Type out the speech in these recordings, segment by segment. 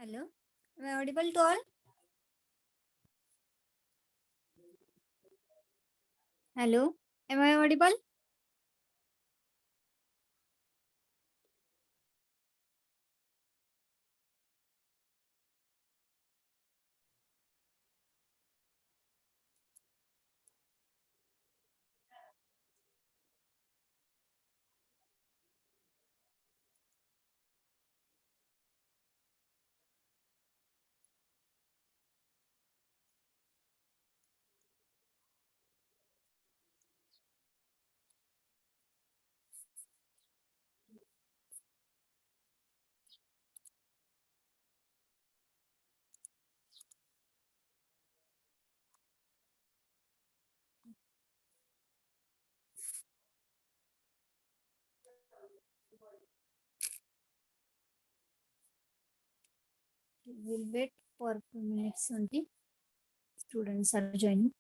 Hello, am I audible to all? Hello, am I audible? We'll wait for a few minutes only. Students are joining.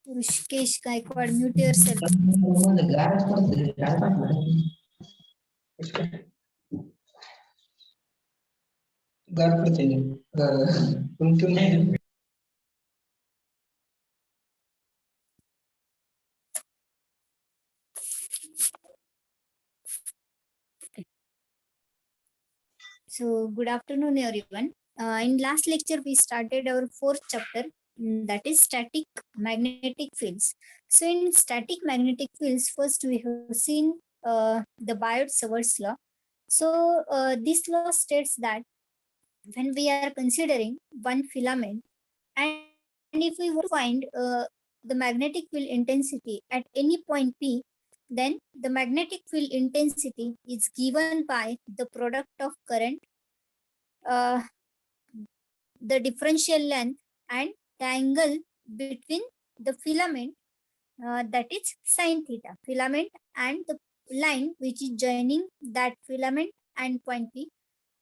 Rishikesh Gaikwad, mute yourself. So, good afternoon, everyone. In last lecture, we started our fourth chapter, that is static magnetic fields. So, in static magnetic fields, first we have seen the Biot-Savart's law. So, this law states that when we are considering one filament, and if we want to find the magnetic field intensity at any point P, then the magnetic field intensity is given by the product of current, uh, the differential length, and the angle between the filament, that is sine theta, filament and the line which is joining that filament and point P.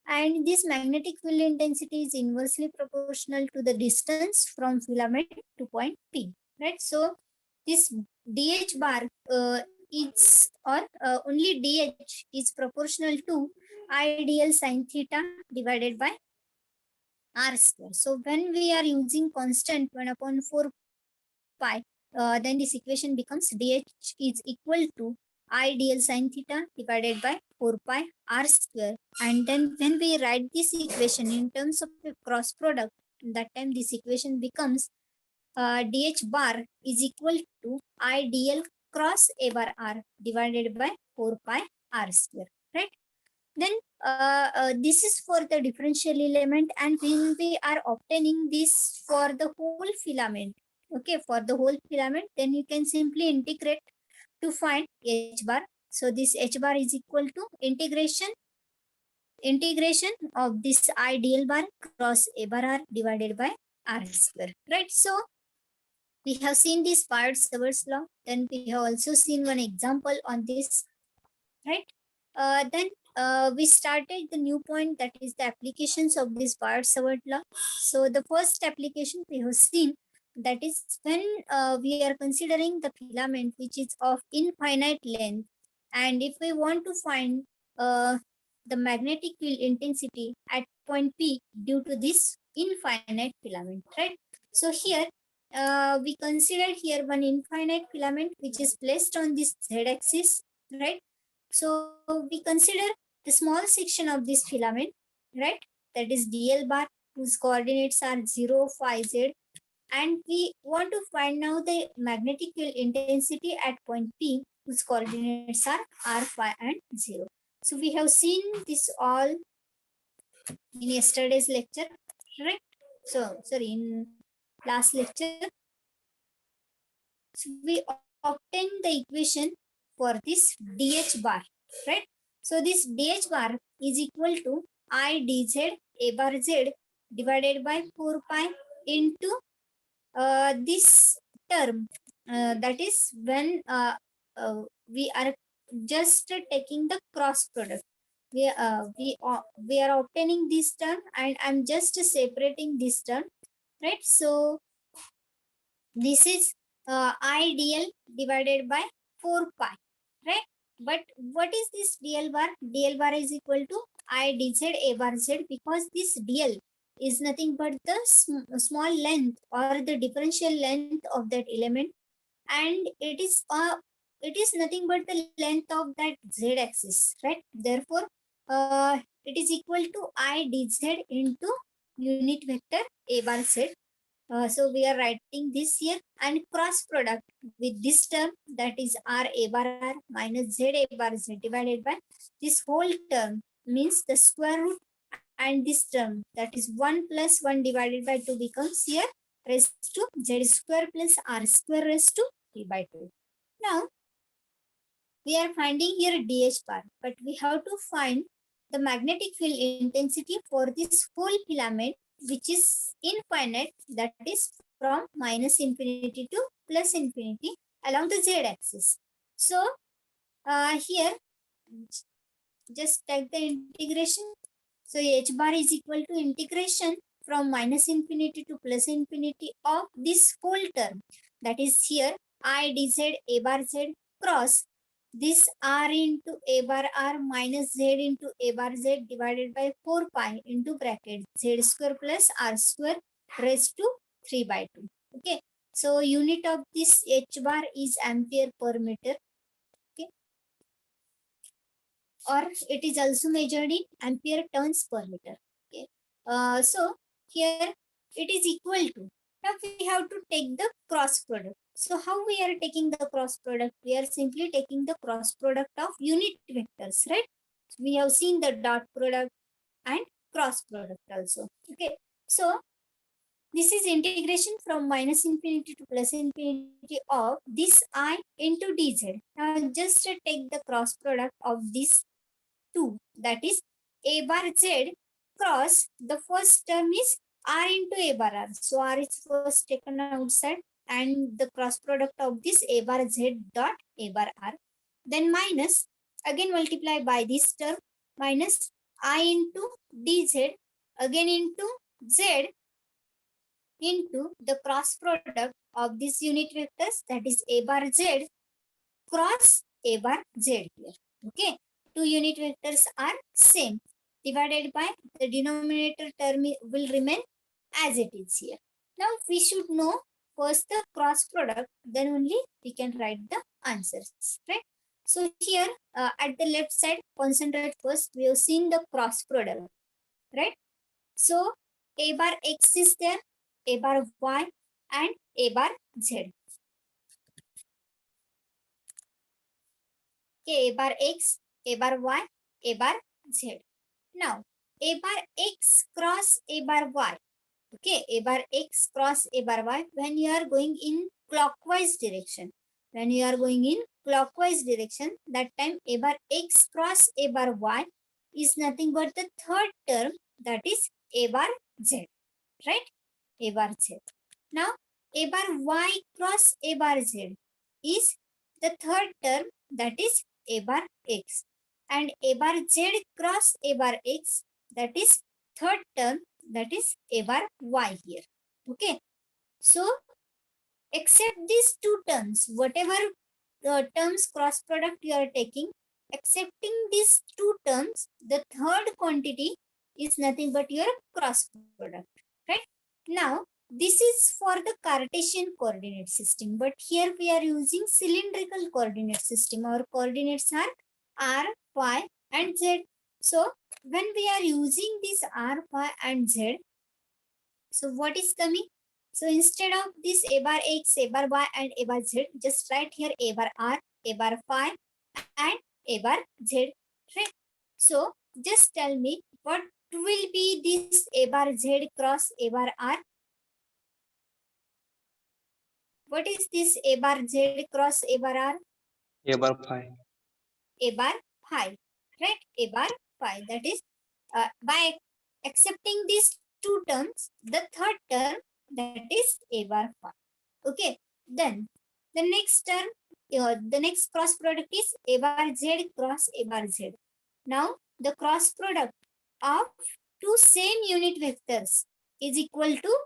And this magnetic field intensity is inversely proportional to the distance from filament to point P, right? So this dH bar is, or only dH is proportional to ideal sine theta divided by r square. So when we are using constant 1 upon 4 pi, then this equation becomes dH is equal to ideal sine theta divided by 4 pi r square. And then when we write this equation in terms of a cross product, that time this equation becomes dH bar is equal to ideal cross a bar r divided by 4 pi r square, right? Then this is for the differential element, and when we are obtaining this for the whole filament, okay, for the whole filament, then you can simply integrate to find h bar. So this h bar is equal to integration of this ideal bar cross a bar r divided by r square, right? So we have seen this Biot-Savart's law. Then we have also seen one example on this, right? Then we started the new point, that is the applications of this Biot-Savart law. So the first application we have seen, that is when we are considering the filament which is of infinite length, and if we want to find the magnetic field intensity at point P due to this infinite filament, right? So here we consider here one infinite filament which is placed on this z-axis, right? So we consider the small section of this filament, right? That is dl bar, whose coordinates are 0, phi, z. And we want to find now the magnetic field intensity at point P, whose coordinates are r, phi, and 0. So we have seen this all in yesterday's lecture, right? So, sorry, in last lecture, so we obtain the equation for this dh bar, right? So this dh bar is equal to I dz a bar z divided by 4 pi into this term. That is when we are just taking the cross product. We are obtaining this term, and I'm just separating this term, right? So this is IDL divided by 4 pi, right? But what is this DL bar? DL bar is equal to I dz a bar z, because this DL is nothing but the small length or the differential length of that element, and it is nothing but the length of that z axis, right? Therefore, it is equal to I dz into unit vector a bar z. So we are writing this here, and cross product with this term, that is r a bar r minus z a bar z divided by this whole term, means the square root, and this term, that is 1 plus 1 divided by 2, becomes here raised to z square plus r square raised to 3 by 2. Now we are finding here dh bar, but we have to find the magnetic field intensity for this whole filament, which is infinite, that is from minus infinity to plus infinity along the z axis. So here just take the integration. So h bar is equal to integration from minus infinity to plus infinity of this whole term, that is here I dz a bar z cross this r into a bar r minus z into a bar z divided by 4 pi into bracket z square plus r square raised to 3 by 2. Okay. So unit of this h bar is ampere per meter. Okay. Or it is also measured in ampere turns per meter. Okay. So here it is equal to. Now we have to take the cross product. So how we are taking the cross product? We are simply taking the cross product of unit vectors, right? We have seen the dot product and cross product also. Okay. So this is integration from minus infinity to plus infinity of this I into dz. Now just take the cross product of this 2, that is a bar z cross the first term is r into a bar r. So r is first taken outside, and the cross product of this a bar z dot a bar r. Then minus, again multiply by this term, minus I into dz again into z into the cross product of this unit vectors, that is a bar z cross a bar z here. Okay. Two unit vectors are same, divided by the denominator term will remain as it is here. Now we should know first the cross product, then only we can write the answers, right? So here at the left side, concentrate first. We have seen the cross product, right? So a bar x is there, a bar y, and a bar z. Okay, a bar x, a bar y, a bar z. Now, a bar x cross a bar y. Okay, a bar x cross a bar y when you are going in clockwise direction. When you are going in clockwise direction, that time a bar x cross a bar y is nothing but the third term, that is a bar z, right? A bar z. Now, a bar y cross a bar z is the third term, that is a bar x, and a bar z cross a bar x, that is third term, that is a bar y here. Okay. So except these two terms, whatever terms cross product you are taking, excepting these two terms, the third quantity is nothing but your cross product, right? Now this is for the Cartesian coordinate system, but here we are using cylindrical coordinate system. Our coordinates are r, phi, and z. So when we are using this r, phi, and z, so what is coming? So instead of this a bar x, a bar y, and a bar z, just write here a bar r, a bar phi, and a bar z. Right? So just tell me what will be this a bar z cross a bar r. What is this a bar z cross a bar r? A bar phi. A bar phi, right? A bar phi. That is by accepting these two terms, the third term, that is a bar phi. Okay, then the next term, the next cross product is a bar z cross a bar z. Now the cross product of two same unit vectors is equal to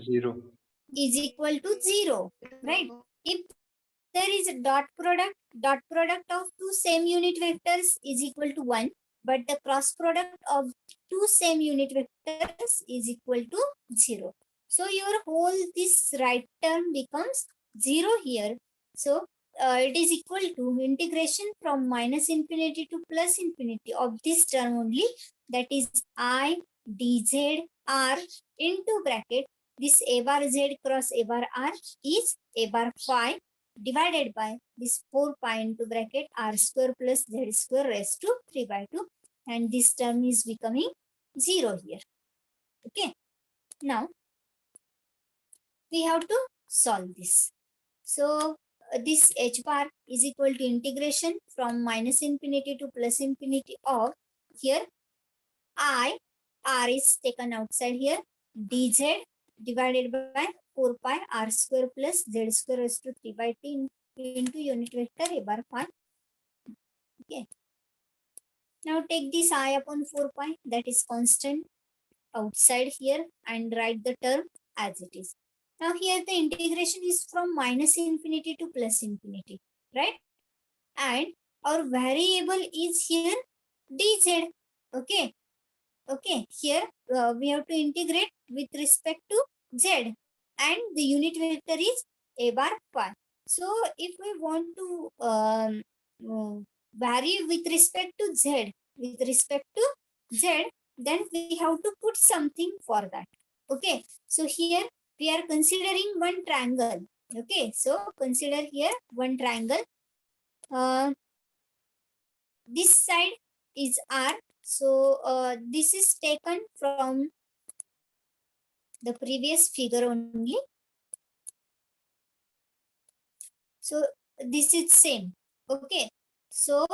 0. 0, right? If there is a dot product of two same unit vectors is equal to 1, but the cross product of two same unit vectors is equal to 0. So your whole this right term becomes 0 here. So it is equal to integration from minus infinity to plus infinity of this term only, that is I dz r into bracket this a bar z cross a bar r is a bar phi divided by this 4 pi into bracket r square plus z square raised to 3 by 2, and this term is becoming 0 here. Okay, now we have to solve this. So this h bar is equal to integration from minus infinity to plus infinity of, here I, r is taken outside here, dz divided by 4 pi r square plus z square raised to 3 by 2 into unit vector a bar phi. Okay. Now take this I upon 4 pi, that is constant, outside here, and write the term as it is. Now here the integration is from minus infinity to plus infinity, right? And our variable is here dz. Okay. Okay. Here we have to integrate with respect to z, and the unit vector is a bar phi. So if we want to vary with respect to z, then we have to put something for that. Okay, so here we are considering one triangle. Okay, so consider here one triangle. This side is r, so this is taken from the previous figure only. So this is same. Okay, so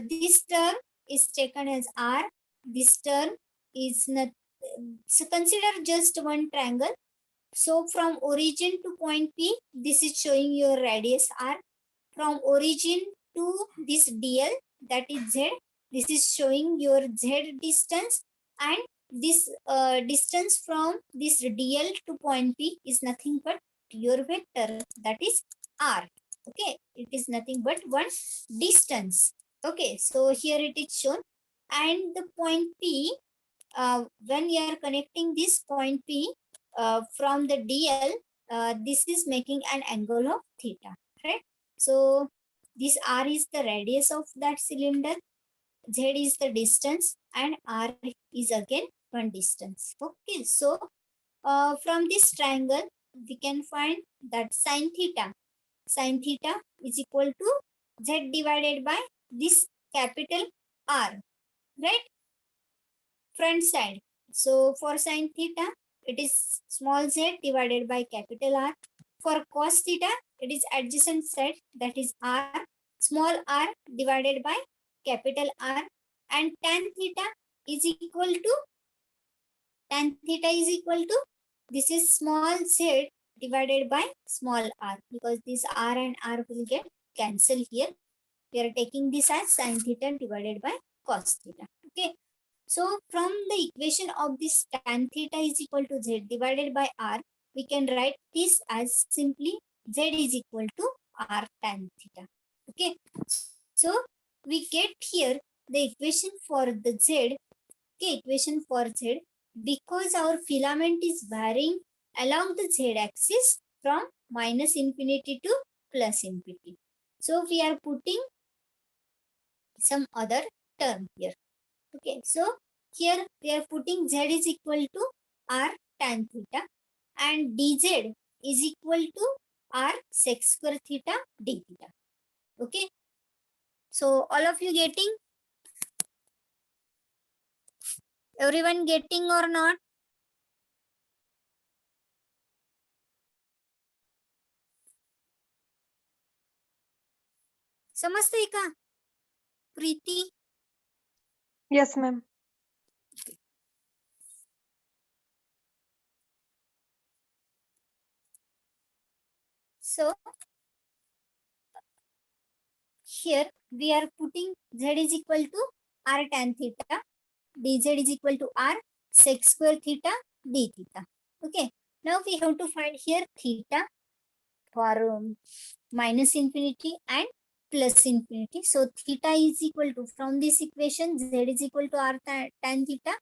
this term is taken as r, this term is not. So consider just one triangle. So from origin to point P, this is showing your radius r. From origin to this dl, that is z, this is showing your z distance, and this distance from this dl to point P is nothing but your vector, that is r. Okay, it is nothing but one distance. Okay, so here it is shown, and the point P, when you are connecting this point P from the dl, this is making an angle of theta, right? So this r is the radius of that cylinder, z is the distance, and r is again one distance. Okay, so from this triangle we can find that sine theta is equal to z divided by this capital R, right? Front side. So for sine theta, it is small z divided by capital R. For cos theta, it is adjacent side, that is R, small r divided by capital R. And tan theta is equal to, this is small z divided by small r, because this r and r will get cancelled here. We are taking this as sine theta divided by cos theta. Okay. So from the equation of this tan theta is equal to z divided by r, we can write this as simply z is equal to r tan theta. Okay. So we get here the equation for the z. Okay, equation for z, because our filament is varying along the z axis from minus infinity to plus infinity. So we are putting some other term here. Okay, so here we are putting z is equal to r tan theta, and dz is equal to r sec square theta d theta. Okay, so all of you getting? Everyone getting or not? समजतंय का Preeti? Yes, ma'am. So here we are putting z is equal to r tan theta, dz is equal to r sec square theta d theta. Okay, now we have to find here theta for minus infinity and plus infinity. So theta is equal to, from this equation, z is equal to r tan theta.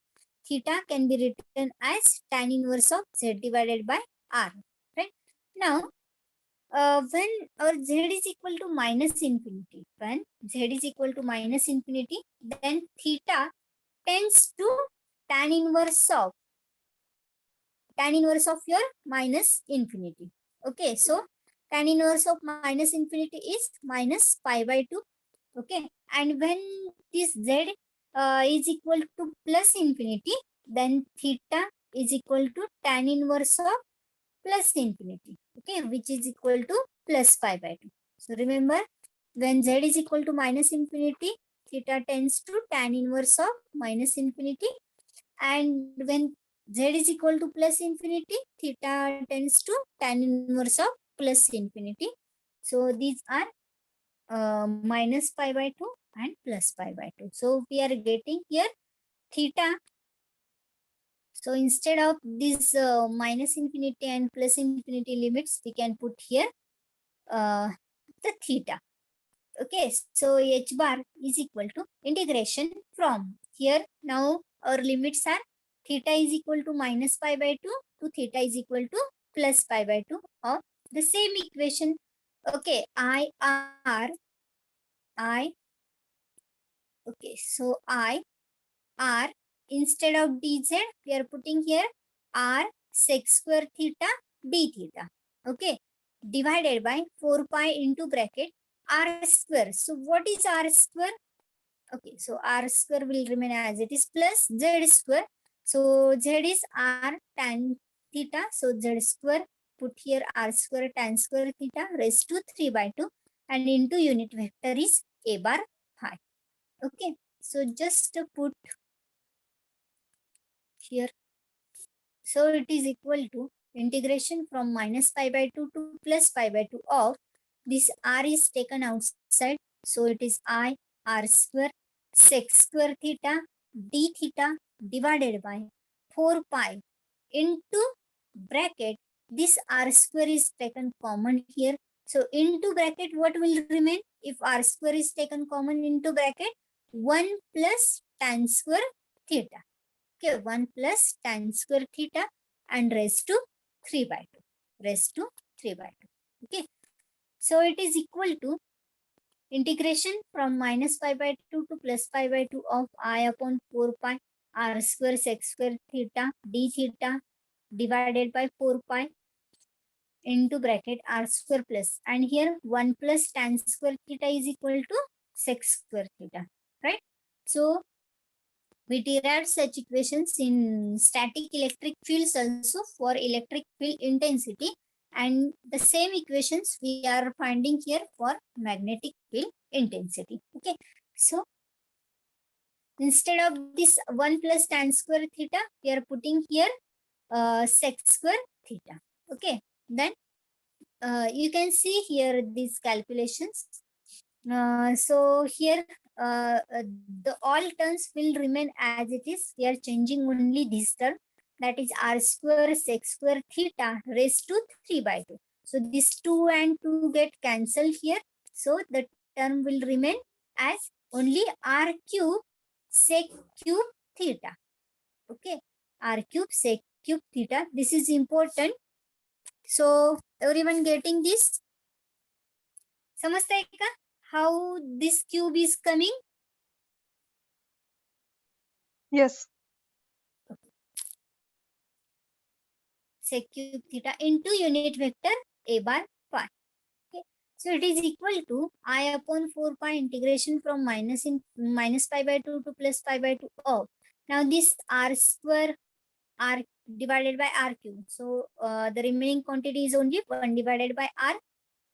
Theta can be written as tan inverse of z divided by r. Right now, when our z is equal to minus infinity, when z is equal to minus infinity, then theta tends to tan inverse of your minus infinity. Okay, so tan inverse of minus infinity is minus pi by 2. Okay, and when this z is equal to plus infinity, then theta is equal to tan inverse of plus infinity. Okay, which is equal to plus pi by 2. So remember, when z is equal to minus infinity, theta tends to tan inverse of minus infinity, and when z is equal to plus infinity, theta tends to tan inverse of plus infinity. So these are minus pi by 2 and plus pi by 2. So we are getting here theta. So instead of this minus infinity and plus infinity limits, we can put here the theta. Okay, so h bar is equal to integration from here. Now our limits are theta is equal to minus pi by 2 to theta is equal to plus pi by 2 of the same equation. Okay, okay, so I r, instead of dz, we are putting here r sec square theta d theta. Okay, divided by 4 pi into bracket r square. So what is r square? Okay, so r square will remain as it is plus z square. So z is r tan theta. So z square, put here r square tan square theta raised to 3 by 2, and into unit vector is a bar phi. Okay, so just put here. So it is equal to integration from minus pi by 2 to plus pi by 2 of this r is taken outside. So it is I r square sec square theta d theta divided by 4 pi into bracket. This r square is taken common here. So into bracket, what will remain if r square is taken common into bracket? 1 plus tan square theta. Okay, 1 plus tan square theta and raised to 3 by 2. Raised to 3 by 2. Okay, so it is equal to integration from minus pi by 2 to plus pi by 2 of I upon 4 pi r square sec square theta d theta divided by 4 pi into bracket r square plus, and here 1 plus tan square theta is equal to sec square theta, right? So we derived such equations in static electric fields also for electric field intensity, and the same equations we are finding here for magnetic field intensity. Okay, so instead of this 1 plus tan square theta, we are putting here sec square theta. Okay, then you can see here these calculations. So here the all terms will remain as it is. We are changing only this term, that is r square sec square theta raised to 3 by 2. So this 2 and 2 get cancelled here. So the term will remain as only r cube sec cube theta. Okay, r cube sec cube theta. This is important. So everyone getting this? समजताय का? How this cube is coming? Yes. Sec cube theta into unit vector a bar phi. Okay. So it is equal to I upon 4 pi integration from minus pi by 2 to plus pi by 2 of Now this r square r divided by r cube. So the remaining quantity is only 1 divided by r.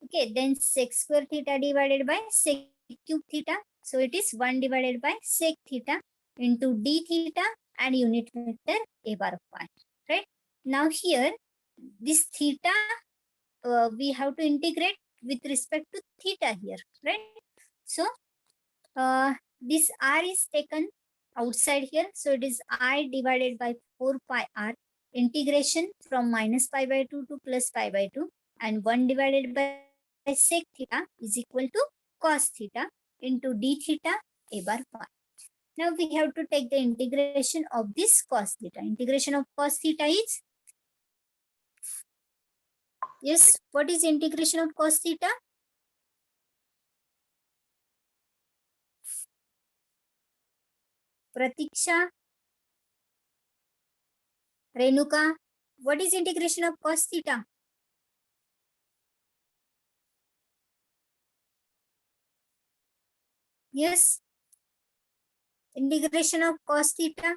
Okay, then sec square theta divided by sec cube theta. So it is 1 divided by sec theta into d theta and unit vector a bar of phi. Right? Now here, this theta, we have to integrate with respect to theta here. Right? So this r is taken outside here. So it is I divided by 4 pi r, integration from minus pi by 2 to plus pi by 2, and 1 divided by sec theta is equal to cos theta into d theta a bar phi. Now we have to take the integration of this cos theta. Integration of cos theta is, yes, what is integration of cos theta? Pratiksha, Renuka, what is integration of cos theta? Yes, integration of cos theta.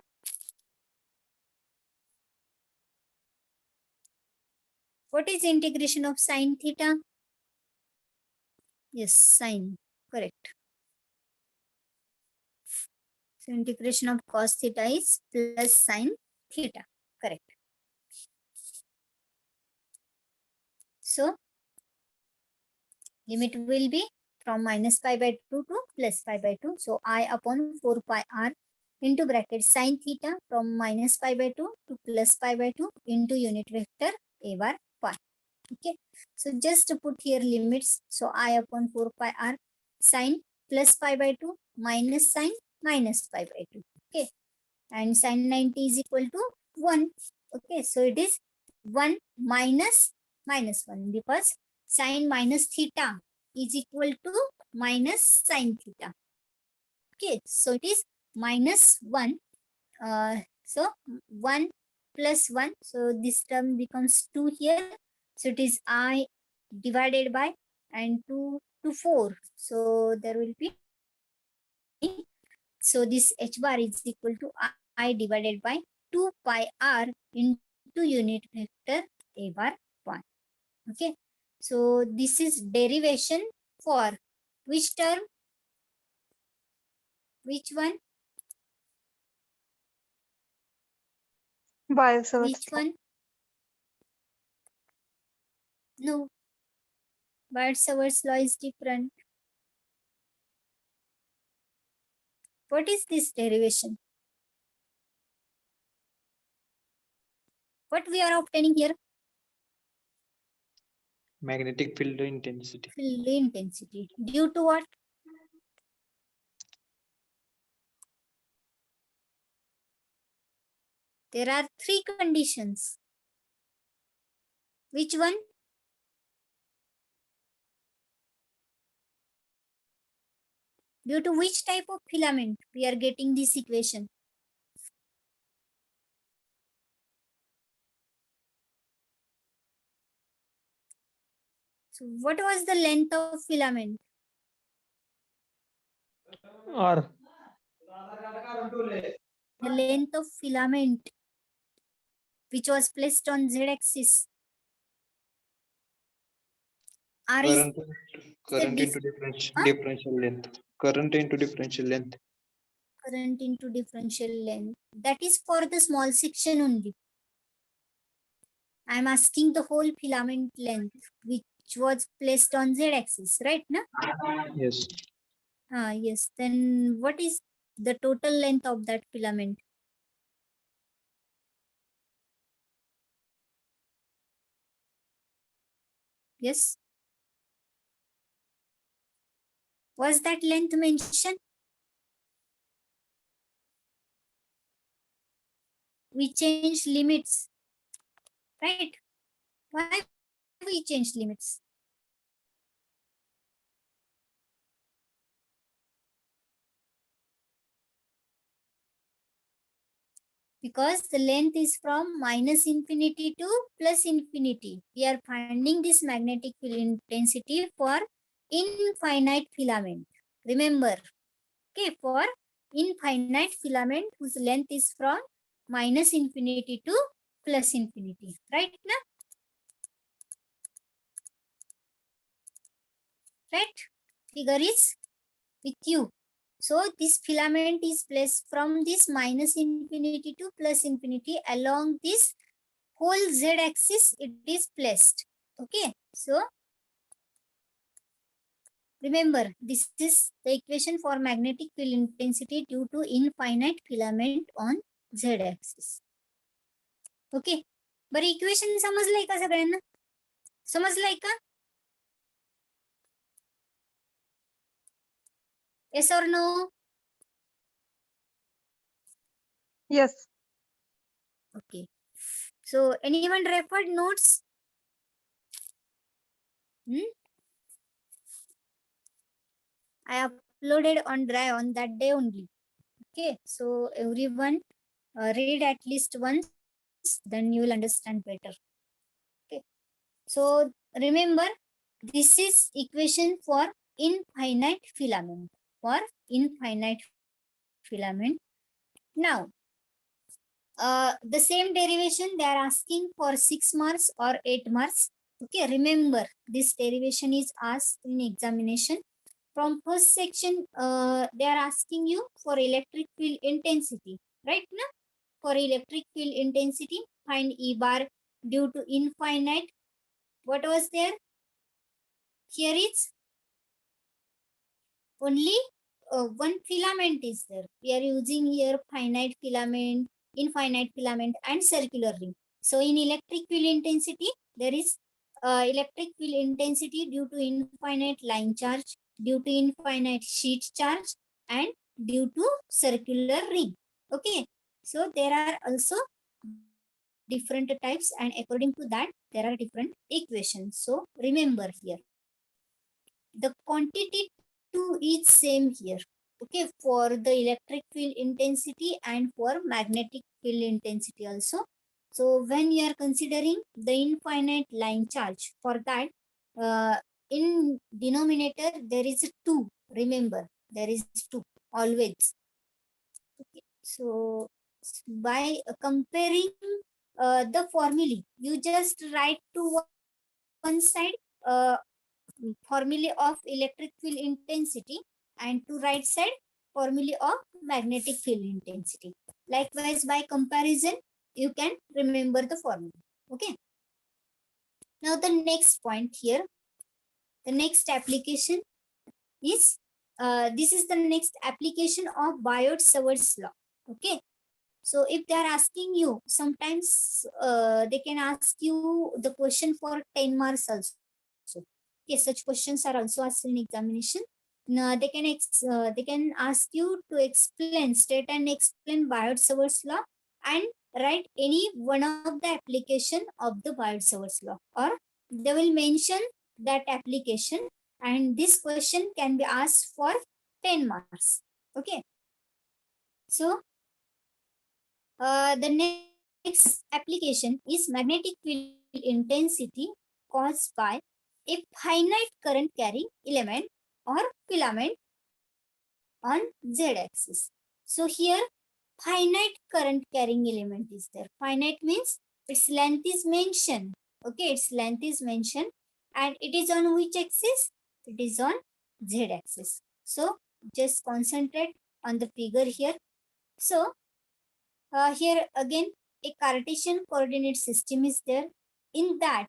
What is integration of sine theta? Yes, sine, correct. So integration of cos theta is plus sine theta, correct. So limit will be from minus pi by 2 to plus pi by 2. So I upon 4 pi r into bracket sine theta from minus pi by 2 to plus pi by 2 into unit vector a bar phi. Okay, so just to put here limits. So I upon 4 pi r sine plus pi by 2 minus sine minus pi by 2. Okay, and sine 90 is equal to 1. Okay, so it is 1 minus minus 1 because sine minus theta is equal to minus sine theta. Okay, so it is minus 1. So 1 plus 1. So this term becomes 2 here. So it is I divided by and 2 to 4. So there will be, so this h bar is equal to I divided by 2 pi r into unit vector a bar 1. Okay, so this is derivation for which term? Which one? Which one? No, Biot-Savart's law is different. What is this derivation? What we are obtaining here? Magnetic field intensity. Field intensity. Due to what? There are 3 conditions. Which one? Due to which type of filament we are getting this equation? So what was the length of filament? R. The length of filament which was placed on z-axis. R is Current into differential length. Current into differential length. current into differential length. That is for the small section only. I am asking the whole filament length which was placed on z-axis, right? No? Yes. Yes. Then what is the total length of that filament? Yes. Was that length mentioned? We changed limits, right? Why we changed limits? Because the length is from minus infinity to plus infinity. We are finding this magnetic field intensity for infinite filament. Remember, okay, for infinite filament whose length is from minus infinity to plus infinity, right? Na? Right? Figure is with you. So this filament is placed from this minus infinity to plus infinity along this whole z axis. It is placed. Okay. So remember, this is the equation for magnetic field intensity due to infinite filament on z axis. Okay, बरं equation समजलंय का सगळ्यांना? समजलंय का? Yes or no? Yes. Okay. So anyone referred notes? I uploaded on Drive on that day only. Okay. So everyone read at least once, then you will understand better. Okay. So remember, this is equation for infinite filament. For infinite filament. Now, the same derivation they are asking for 6 marks or 8 marks. Okay, remember this derivation is asked in examination. From first section, they are asking you for electric field intensity, right? No? For electric field intensity, find E bar due to infinite. What was there? Here is only one filament is there. We are using here finite filament, infinite filament and circular ring. So in electric field intensity, there is electric field intensity due to infinite line charge, due to infinite sheet charge and due to circular ring. Okay. So there are also different types and according to that, there are different equations. So remember here, the quantity 2 is same here. Okay, for the electric field intensity and for magnetic field intensity also. So when you are considering the infinite line charge, for that in denominator there is a 2. Remember, there is 2 always. Okay. So by comparing the formulae, you just write to one side formulae of electric field intensity and to right side formulae of magnetic field intensity. Likewise, by comparison, you can remember the formula. Okay. Now the next point here, the next application is this is the next application of Biot-Savart's law. Okay. So if they are asking you, sometimes they can ask you the question for 10 marks also. Okay, such questions are also asked in examination. They can ask you to explain, state and explain Biot-Savart's law and write any one of the application of the Biot-Savart's law, or they will mention that application and this question can be asked for 10 marks. Okay. So the next application is magnetic field intensity caused by a finite current carrying element or filament on z-axis. So here finite current carrying element is there. Finite means its length is mentioned. Okay, its length is mentioned and it is on which axis? It is on z-axis. So just concentrate on the figure here. So here again a Cartesian coordinate system is there. In that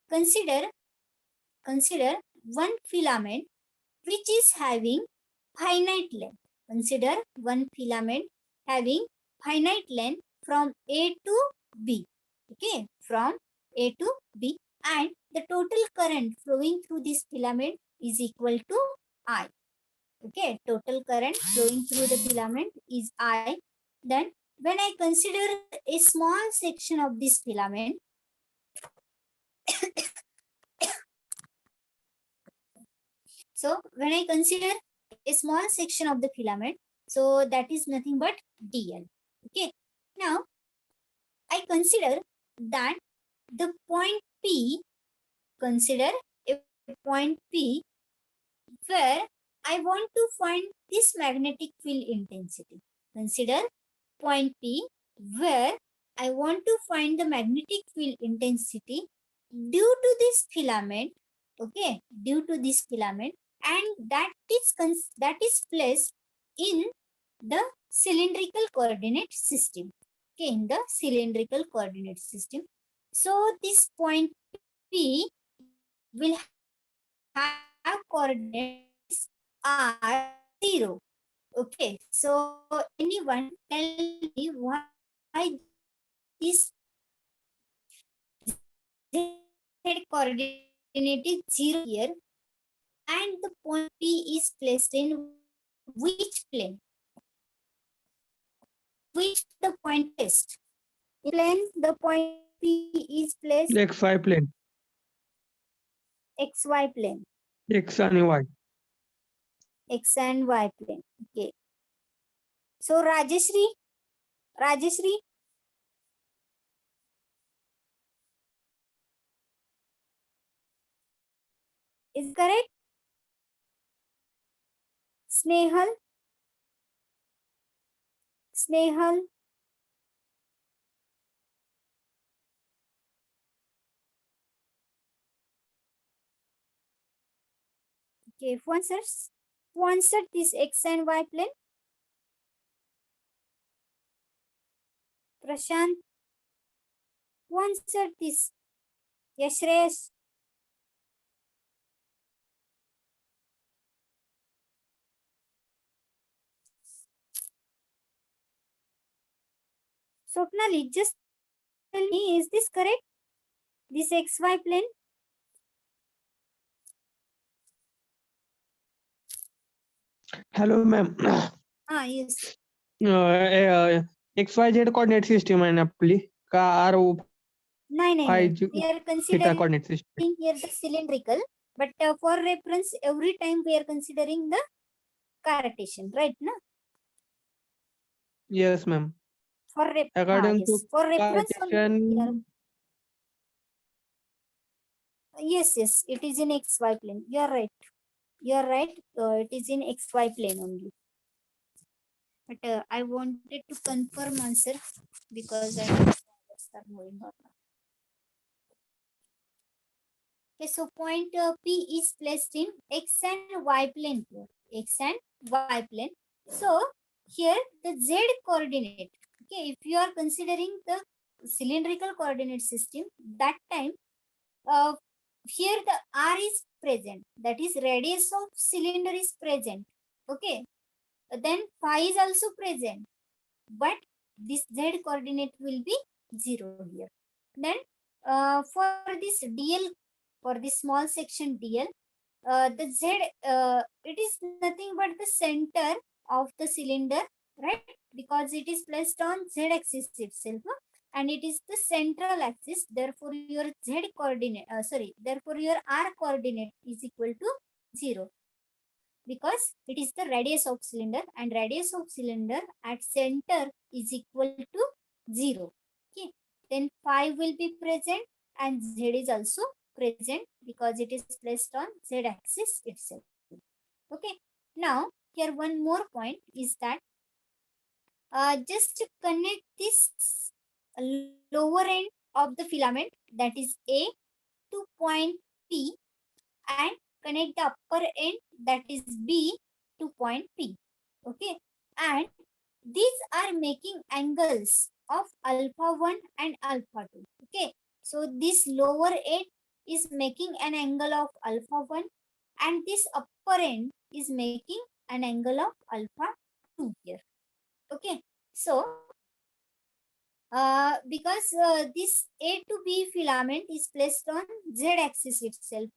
consider one filament which is having finite length. Consider one filament having finite length from A to B. Okay, from A to B, and the total current flowing through this filament is equal to I. Okay, total current flowing through the filament is I. Then when I consider a small section of this filament, so when I consider a small section of the filament, so that is nothing but dl. Okay, now I consider that the point P, consider a point P where I want to find this magnetic field intensity. Consider point P where I want to find the magnetic field intensity due to this filament, okay, due to this filament, and that is placed in the cylindrical coordinate system, okay, in the cylindrical coordinate system. So this point P will have coordinates r0. Okay, so anyone tell me why this z coordinate is 0 here, and the point P is placed in which plane? Which the point placed? In plane, the point P is placed XY plane. XY plane, X and Y. X and Y plane. Okay. So Rajeshri, is correct? Snehal, okay, who answered this X and Y plane? Prashant, who answered this? Yashresh, Swapnali, just tell me, is this correct? This XY plane? Hello, ma'am. Yes. XYZ coordinate system आहे ना आपली का RO Nine. We are theta considering coordinate system. here the cylindrical, but for reference, every time we are considering the Cartesian, right? No? Yes, ma'am. For According to yes. For reference Cartesian, yes, it is in XY plane. You are right. It is in XY plane only. But I wanted to confirm answer because I don't know what's that moving on. Okay, so point P is placed in X and Y plane here. X and Y plane. So here the Z coordinate. Okay, if you are considering the cylindrical coordinate system, that time here the R is present. That is radius of cylinder is present. Okay, then phi is also present, but this Z coordinate will be 0 here. Then for this DL, for this small section DL, the Z, it is nothing but the center of the cylinder, right? Because it is placed on Z axis itself, and it is the central axis. Therefore, your Z coordinate, therefore your R coordinate is equal to 0, because it is the radius of cylinder, and radius of cylinder at center is equal to 0. Okay, then phi will be present and Z is also present because it is placed on Z axis itself. Okay, now here one more point is that just connect this lower end of the filament, that is A, to point P, and connect the upper end, that is B, to point P. Okay, and these are making angles of alpha 1 and alpha 2. Okay, so this lower end is making an angle of alpha 1, and this upper end is making an angle of alpha 2 here. Okay, so because this A to B filament is placed on Z axis itself,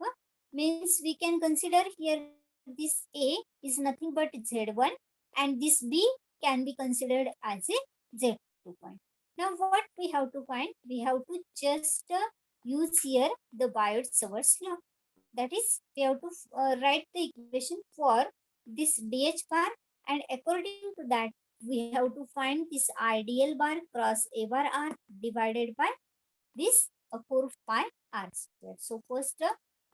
means we can consider here this A is nothing but Z1, and this B can be considered as a Z2 point. Now what we have to find? We have to just use here the Biot-Savart's law. That is, we have to write the equation for this DH bar, and according to that, we have to find this ideal bar cross A bar R divided by this 4 pi R square. So first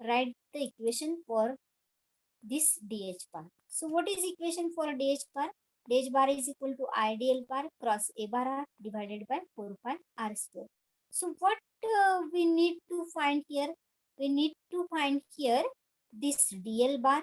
write the equation for this DH bar. So what is equation for dh bar? Dh bar is equal to idl bar cross a bar r divided by 4 pi r square. So what we need to find here? We need to find here this dl bar,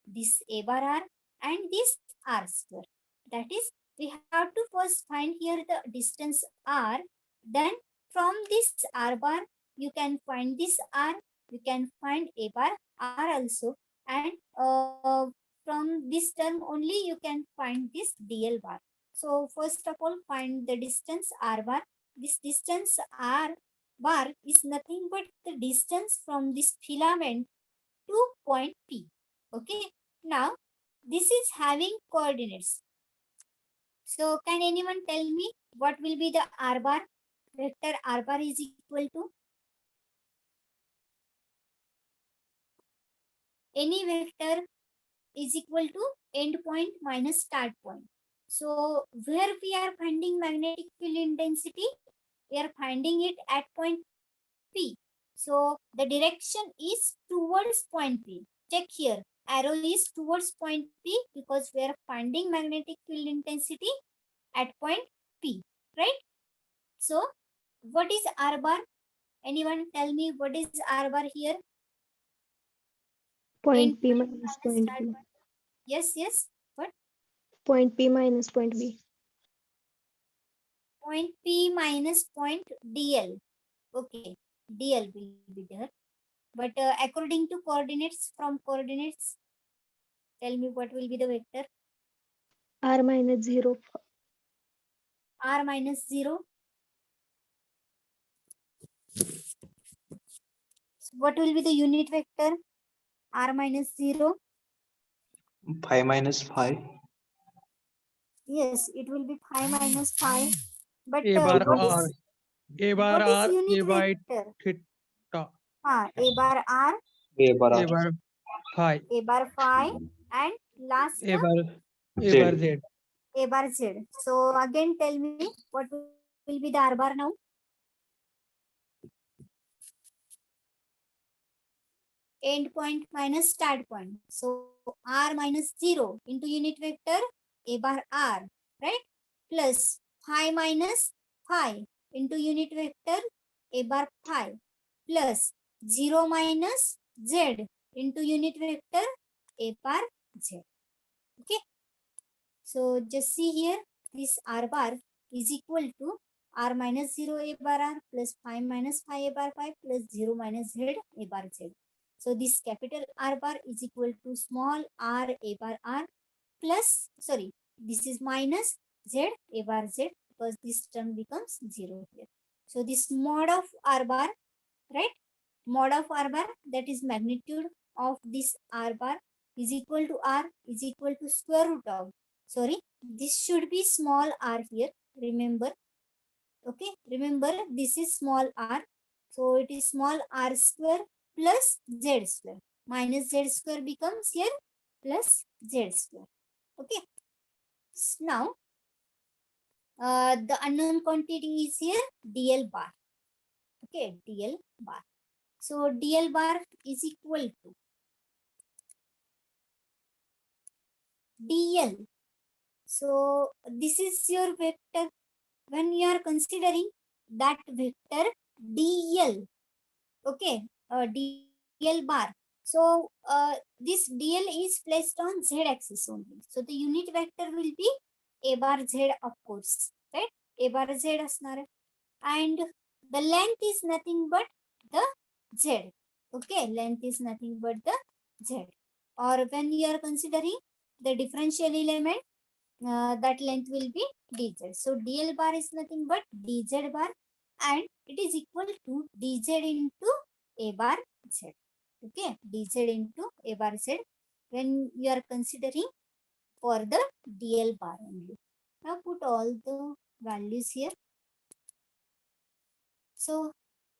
this a bar r, and this r square. That is, we have to first find here the distance r. Then from this r bar, you can find this r. You can find a bar r also, and from this term only you can find this dl bar. So first of all, find the distance r bar. This distance r bar is nothing but the distance from this filament to point P. Okay. Now this is having coordinates. So can anyone tell me what will be the r bar? Vector r bar is equal to any vector is equal to end point minus start point. So where we are finding magnetic field intensity, we are finding it at point P. So the direction is towards point P. Check here, arrow is towards point P because we are finding magnetic field intensity at point P, right? So what is r bar? Anyone tell me what is r bar here? Point P End minus minus point start B. point. Yes, yes. What? Point P minus point B. Point P minus point DL. Okay, DL will be there. But according to coordinates, from coordinates, tell me what will be the vector? R minus 0. R minus 0. So what will be the unit vector? R minus 0. 5 minus 5. Yes, it will be pi minus pi. But A bar what R. is A bar what is R. unit A by vector? theta. A bar R, A bar A R. bar phi. A bar phi, and last A bar Z. Z. A bar Z. So again tell me what will be the R bar now? End point minus start point. So r minus 0 into unit vector a bar r, right? Plus phi minus phi into unit vector a bar phi, plus 0 minus z into unit vector a bar z. Okay. So just see here, this r bar is equal to r minus 0 a bar r plus phi minus phi a bar phi plus 0 minus z a bar z. So this capital R bar is equal to small r a bar r plus, sorry, this is minus z a bar z because this term becomes 0 here. So this mod of R bar, right? Mod of R bar, that is magnitude of this R bar, is equal to R is equal to square root of, sorry, this should be small r here, remember. Okay, remember this is small r. So it is small r square plus z square. Minus z square becomes here plus z square. Okay. Now, the unknown quantity is here dl bar. Okay, dl bar. So dl bar is equal to dl. So this is your vector. When you are considering that vector dl, okay, dl bar. So this dl is placed on z axis only. So the unit vector will be a bar z, of course, right? A bar z asnar, and the length is nothing but the z. Okay, length is nothing but the z. Or when you are considering the differential element, that length will be dz. So dl bar is nothing but dz bar, and it is equal to dz into a bar z. Okay, dz into a bar z when you are considering for the dl bar only. Now put all the values here. So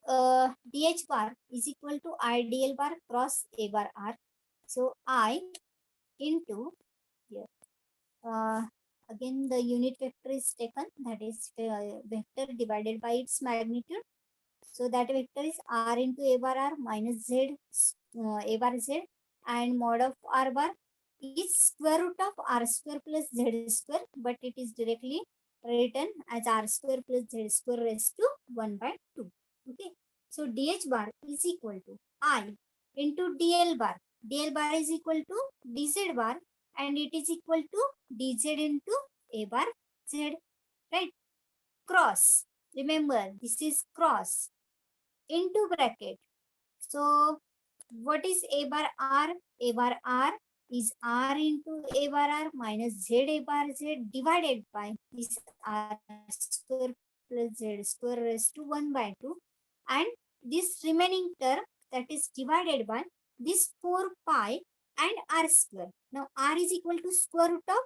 dh bar is equal to I dl bar cross a bar r. So I into here. Again the unit vector is taken, that is vector divided by its magnitude. So that vector is r into a bar r minus z a bar z, and mod of r bar is square root of r square plus z square, but it is directly written as r square plus z square raised to 1 by 2. Okay, so dh bar is equal to I into dl bar. dl bar is equal to dz bar, and it is equal to dz into a bar z, right? Cross, remember this is cross, into bracket. So what is a bar r? A bar r is r into a bar r minus z a bar z divided by this r square plus z square raised to 1 by 2, and this remaining term, that is divided by this 4 pi and r square. Now r is equal to square root of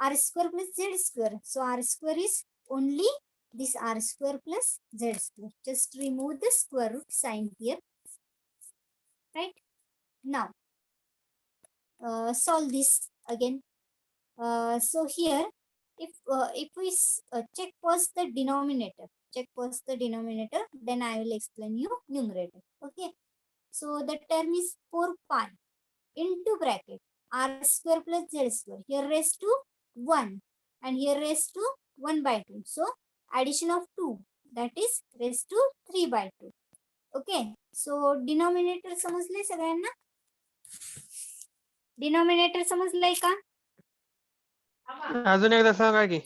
r square plus z square. So r square is only this r square plus z square. Just remove the square root sign here, right? Now solve this again. So here, if we check first the denominator, then I will explain you numerator. Okay, so the term is 4 pi into bracket r square plus z square, here raised to 1 and here raised to 1 by 2. So addition of 2, that is raised to 3 by 2. Okay, so denominator समजले सगळ्यांना? Denominator समजलंय का? अजून एकदा सांगा की.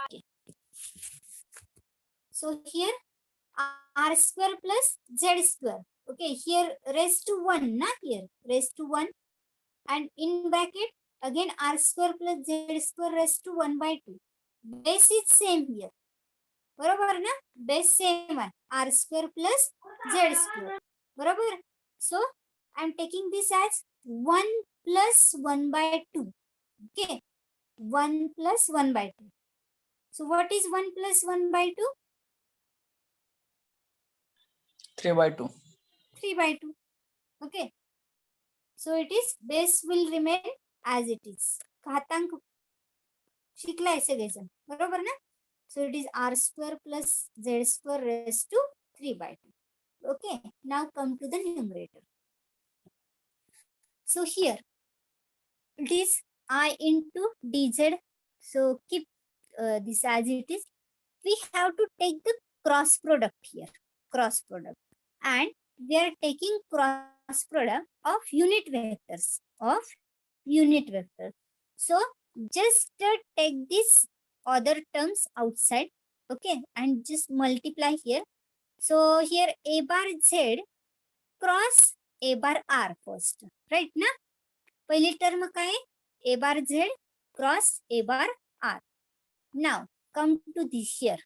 Okay. So here r square plus z square. Okay, here raised to 1, na, here raised to 1, and in bracket again r square plus z square raised to 1 by 2. Base is same here. बरोबर ना? Base same आहे. r square plus z square. बरोबर? So I am taking this as 1 plus 1 by 2. Okay, 1 plus 1 by 2. So what is 1 plus 1 by 2? 3 by 2. 3 by 2. Okay, so it is base will remain as it is. घातांक शिकलाय सगळेजण, बरोबर ना? So it is r square plus z square raised to 3 by 2. Okay, now come to the numerator. So here it is I into dz. So keep this as it is. We have to take the cross product here, cross product, and we are taking cross product of unit vectors, So just take this other terms outside, okay, and just multiply here. So here a bar z cross a bar r first, right ना? पहिली term काय आहे? A bar z cross a bar r. Now come to this here.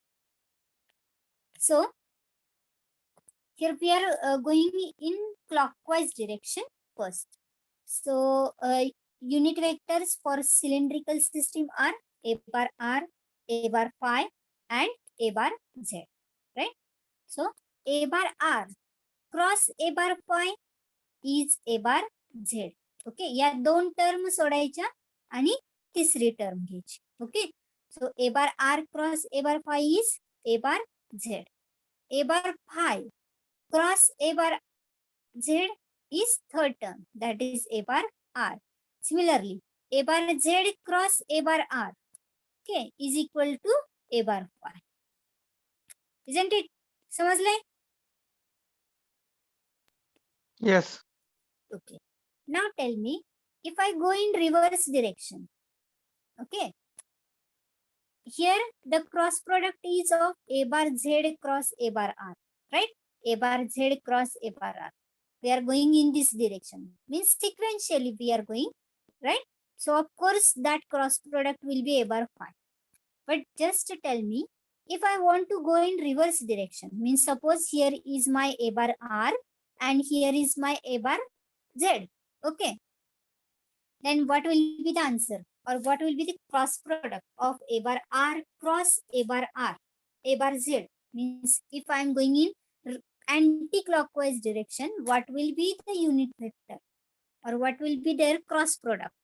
So here we are going in clockwise direction first. So unit vectors for cylindrical system are a bar r, a bar phi, and a bar z, right? So a bar r cross a bar phi is a bar z. Okay, या दोन term सोडायच्या आणि तिसरी term घ्यायची. Okay, so a bar r cross a bar phi is a bar z. A bar phi cross a bar z is third term, that is a bar r. Similarly, a bar z cross a bar r, okay, is equal to a bar phi. Isn't it? समजले? Yes. Okay. Now tell me, if I go in reverse direction, okay, here the cross product is of a bar z cross a bar r, right? A bar z cross a bar r. We are going in this direction, means sequentially we are going, right? So of course that cross product will be a bar phi. But just tell me, if I want to go in reverse direction, means suppose here is my a bar r and here is my a bar z, okay, then what will be the answer, or what will be the cross product of a bar r cross a bar r, a bar z? Means if I am going in anti-clockwise direction, what will be the unit vector, or what will be their cross product?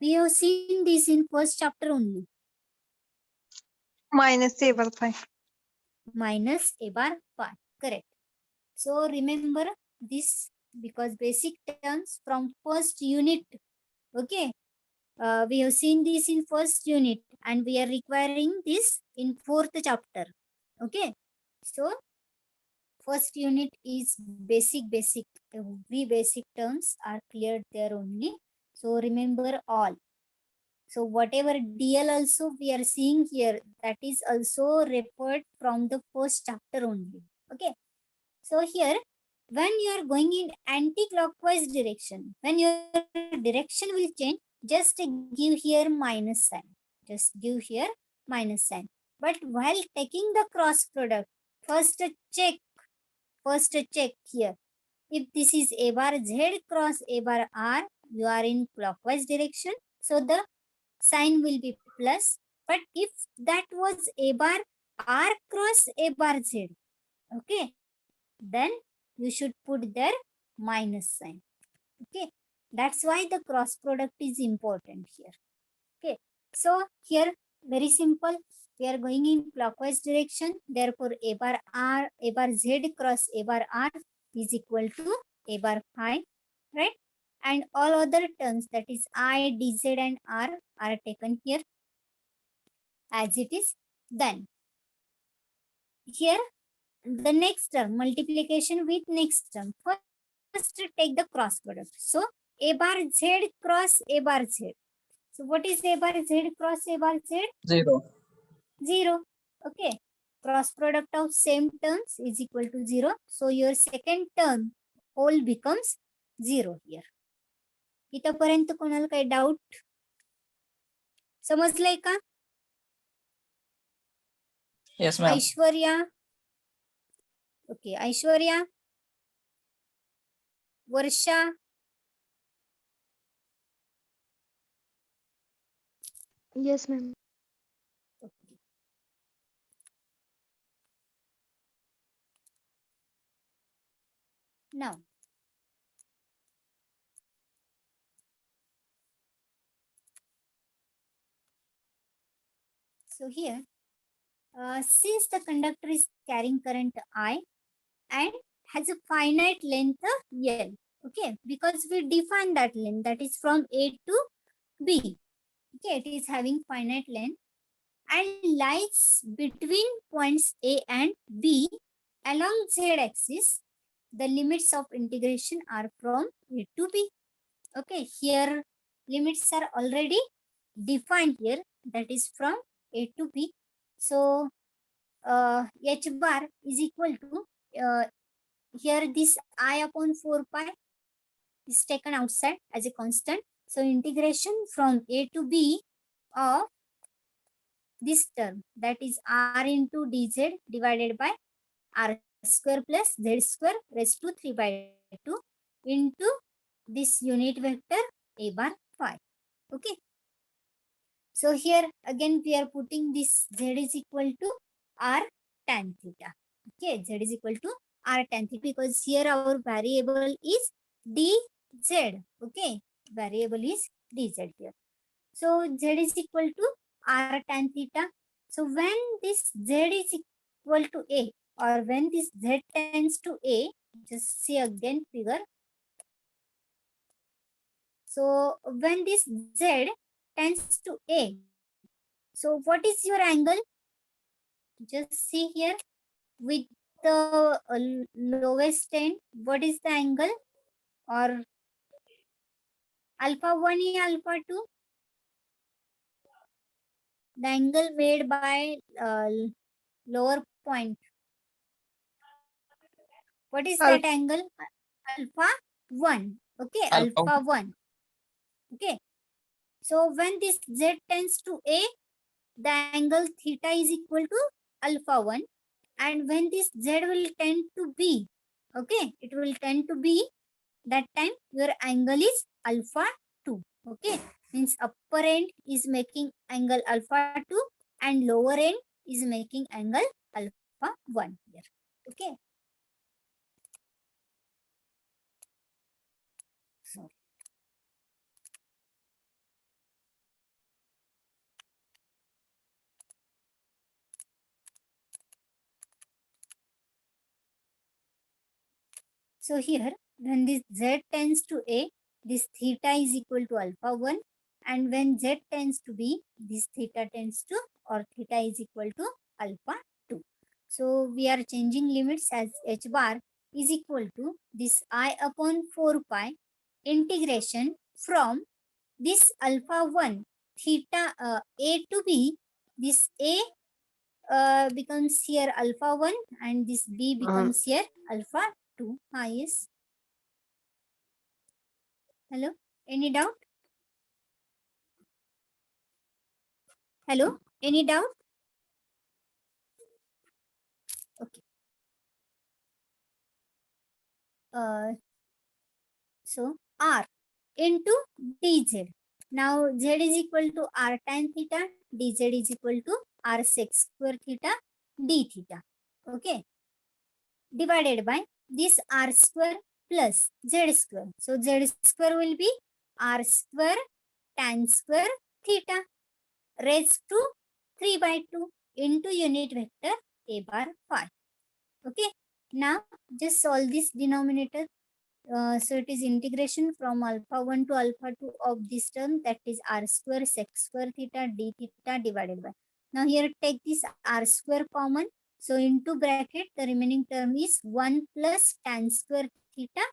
We have seen this in first chapter only. minus a bar phi. Minus a bar phi, correct. So remember this because basic terms from first unit. Okay, we have seen this in first unit and we are requiring this in fourth chapter. Okay, so first unit is basic. Every basic terms are cleared there only. So remember all. So whatever DL also we are seeing here, that is also referred from the first chapter only. Okay. So here, when you are going in anti-clockwise direction, when your direction will change, just give here minus sign. Just give here minus sign. But while taking the cross product, first check here. If this is A bar Z cross A bar R, you are in clockwise direction. So the sign will be plus. But if that was A bar R cross A bar Z, okay, then you should put there minus sign. Okay, that's why the cross product is important here. Okay, so here very simple. We are going in clockwise direction. Therefore, A bar R, A bar Z cross A bar R is equal to A bar phi, right? And all other terms, that is I, dz and R are taken here as it is. Then here the next term, multiplication with next term. First take the cross product. So A bar Z cross A bar Z. So what is A bar Z cross A bar Z? 0. 0. Okay. Cross product of same terms is equal to 0. So your second term whole becomes 0 here. इथपर्यंत कोणाला काही doubt समजलंय का? Yes, ma'am. Aishwarya. Okay, Aishwarya, Varsha, Yes, ma'am. okay. Now so here since the conductor is carrying current I and has a finite length L, okay, because we define that length, that is from A to B. Okay, it is having finite length and lies between points A and B along Z axis. The limits of integration are from A to B. Okay, here limits are already defined here, that is from A to B. So H bar is equal to here this I upon 4 pi is taken outside as a constant. So integration from A to B of this term, that is R into dz divided by R square plus Z square raised to 3 by 2 into this unit vector A bar phi. Okay. So here again we are putting this Z is equal to R tan theta. Okay, Z is equal to R tan theta because here our variable is dz. Okay, variable is dz here. So Z is equal to R tan theta. So when this Z is equal to A or when this Z tends to A, just see again figure. So when this Z tends to A, so what is your angle? Just see here with the lowest end, what is the angle? Or alpha 1 and alpha 2? The angle made by lower point. What is that angle? Alpha 1. Okay, alpha 1. Okay. So when this Z tends to A, the angle theta is equal to alpha 1. And when this Z will tend to B, okay, it will tend to B, that time your angle is alpha 2. Okay, means upper end is making angle alpha 2 and lower end is making angle alpha 1 here. Okay. Sorry. So here, when this z tends to A, this theta is equal to alpha 1, and when z tends to B, this theta tends to, or theta is equal to alpha 2. So we are changing limits as h bar is equal to this I upon 4 pi integration from this alpha 1 theta A to B. This A becomes here alpha 1 and this B becomes here alpha 2. Yes. Hello? Any doubt? Hello? Any doubt? Okay. So R into dz. Now z is equal to r tan theta, dz is equal to r sec square theta, d theta. Okay. Divided by this r square plus z square. So z square will be r square tan square theta raised to 3 by 2 into unit vector a bar phi. Okay. Now just solve this denominator. So it is integration from alpha 1 to alpha 2 of this term, that is r square sec square theta d theta divided by. Now here take this r square common. So into bracket the remaining term is 1 plus tan square theta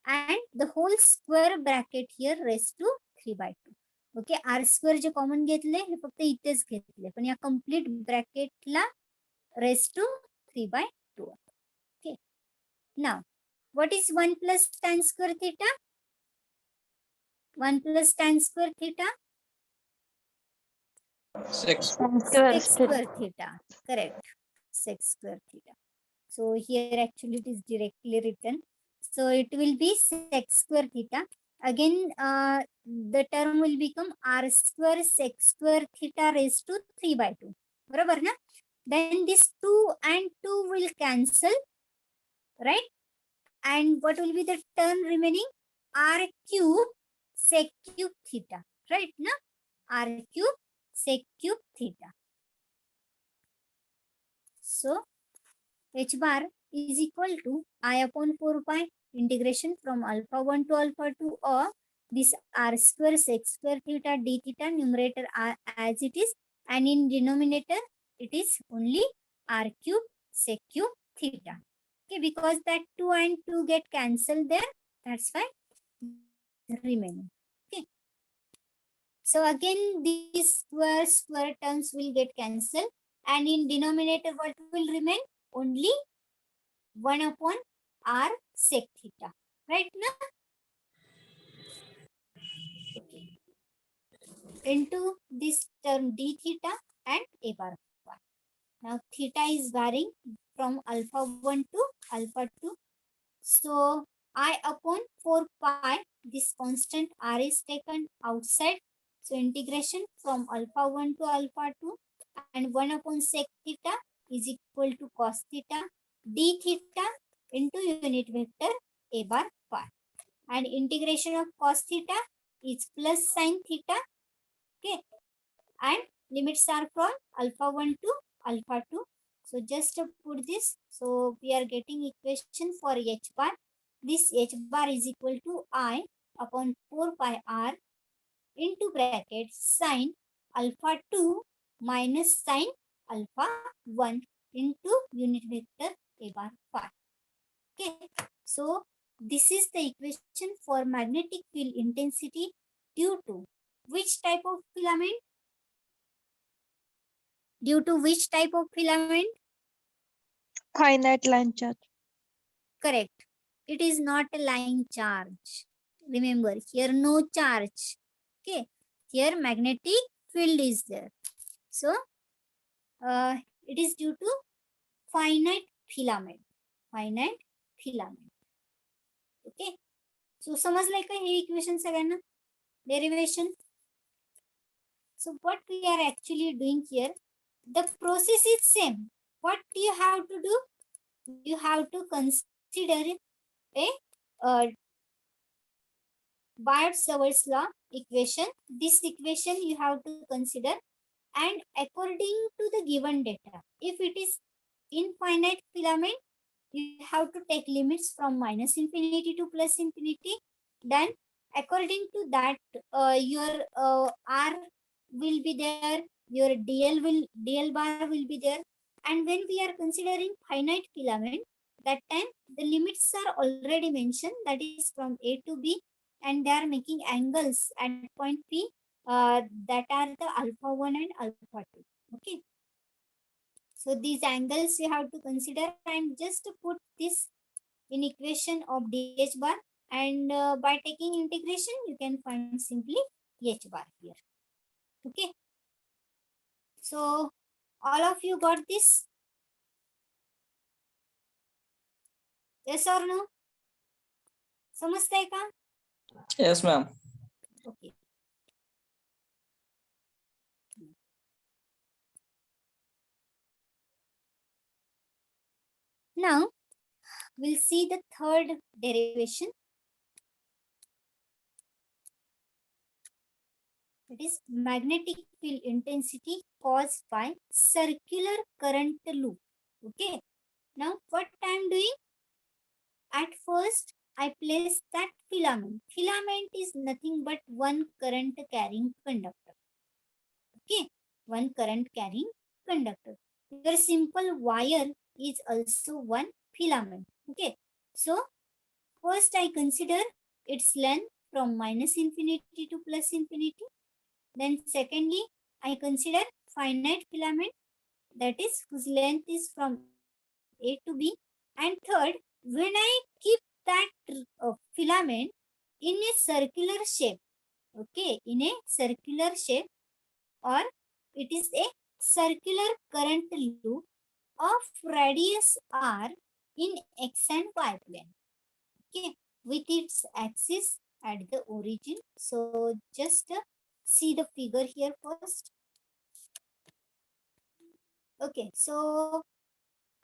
and the whole square bracket here raised to 3 by 2. Okay R square जे common घेतले हे फक्त इथेच घेतले पण या complete ब्रॅकेटला raise to 3 by 2. Okay now what is 1 plus tan square theta? 1 plus tan square theta? Sec Sec square theta. Correct. Sec square theta. So here actually it is directly written. So it will be sec square theta. Again, the term will become r square sec square theta raised to 3 by 2. बरोबर ना? Then this 2 and 2 will cancel, right? And what will be the term remaining? R cube sec cube theta, right? Na? R cube sec cube theta. So h bar is equal to I upon 4 pi integration from alpha 1 to alpha 2 or this r square sec square theta d theta numerator as it is, and in denominator it is only r cube sec cube theta. Okay, because that 2 and 2 get cancelled there, that's why remaining. Okay, so again these square terms will get cancelled, and in denominator what will remain? Only 1 upon r sec theta, right now? Okay. Into this term d theta and a bar phi. Now theta is varying from alpha 1 to alpha 2. So I upon 4 pi, this constant r is taken outside. So integration from alpha 1 to alpha 2 and 1 upon sec theta is equal to cos theta d theta into unit vector a bar phi. And integration of cos theta is plus sin theta. Okay. And limits are from alpha 1 to alpha 2. So just to put this, so we are getting equation for h bar. This h bar is equal to I upon 4 pi r into bracket sin alpha 2 minus sin alpha 1 into unit vector a bar phi. Okay, so this is the equation for magnetic field intensity due to which type of filament? Due to which type of filament? Finite line charge. Correct. It is not a line charge. Remember, here no charge. Okay. Here magnetic field is there. So, it is due to finite filament. Finite filament. Okay. So, समजलंय का हे equation सगळ्यांना? Derivation. So, what we are actually doing here, the process is same. What do you have to do? You have to consider a Biot-Savart's law equation. This equation you have to consider, and according to the given data, if it is infinite filament, you have to take limits from minus infinity to plus infinity. Then according to that, your r will be there, your dl bar will be there. And when we are considering finite filament, that time the limits are already mentioned, that is from A to B, and they are making angles at point P, that are the alpha 1 and alpha 2. Okay. So these angles you have to consider, and just to put this in equation of dh bar, and by taking integration you can find simply h bar here. Okay. So all of you got this? Yes or no? समजताय का? Yes, ma'am. Okay. Now we'll see the third derivation. It is magnetic field intensity caused by circular current loop. Okay. Now what I am doing? At first, I place that filament. Filament is nothing but one current carrying conductor. Okay. One current carrying conductor. Your simple wire is also one filament. Okay. So first I consider its length from minus infinity to plus infinity. Then secondly, I consider finite filament, that is whose length is from A to B. And third, when I keep that filament in a circular shape, okay, in a circular shape, or it is a circular current loop of radius r in x and y plane, okay, with its axis at the origin. So just see the figure here first. Okay, so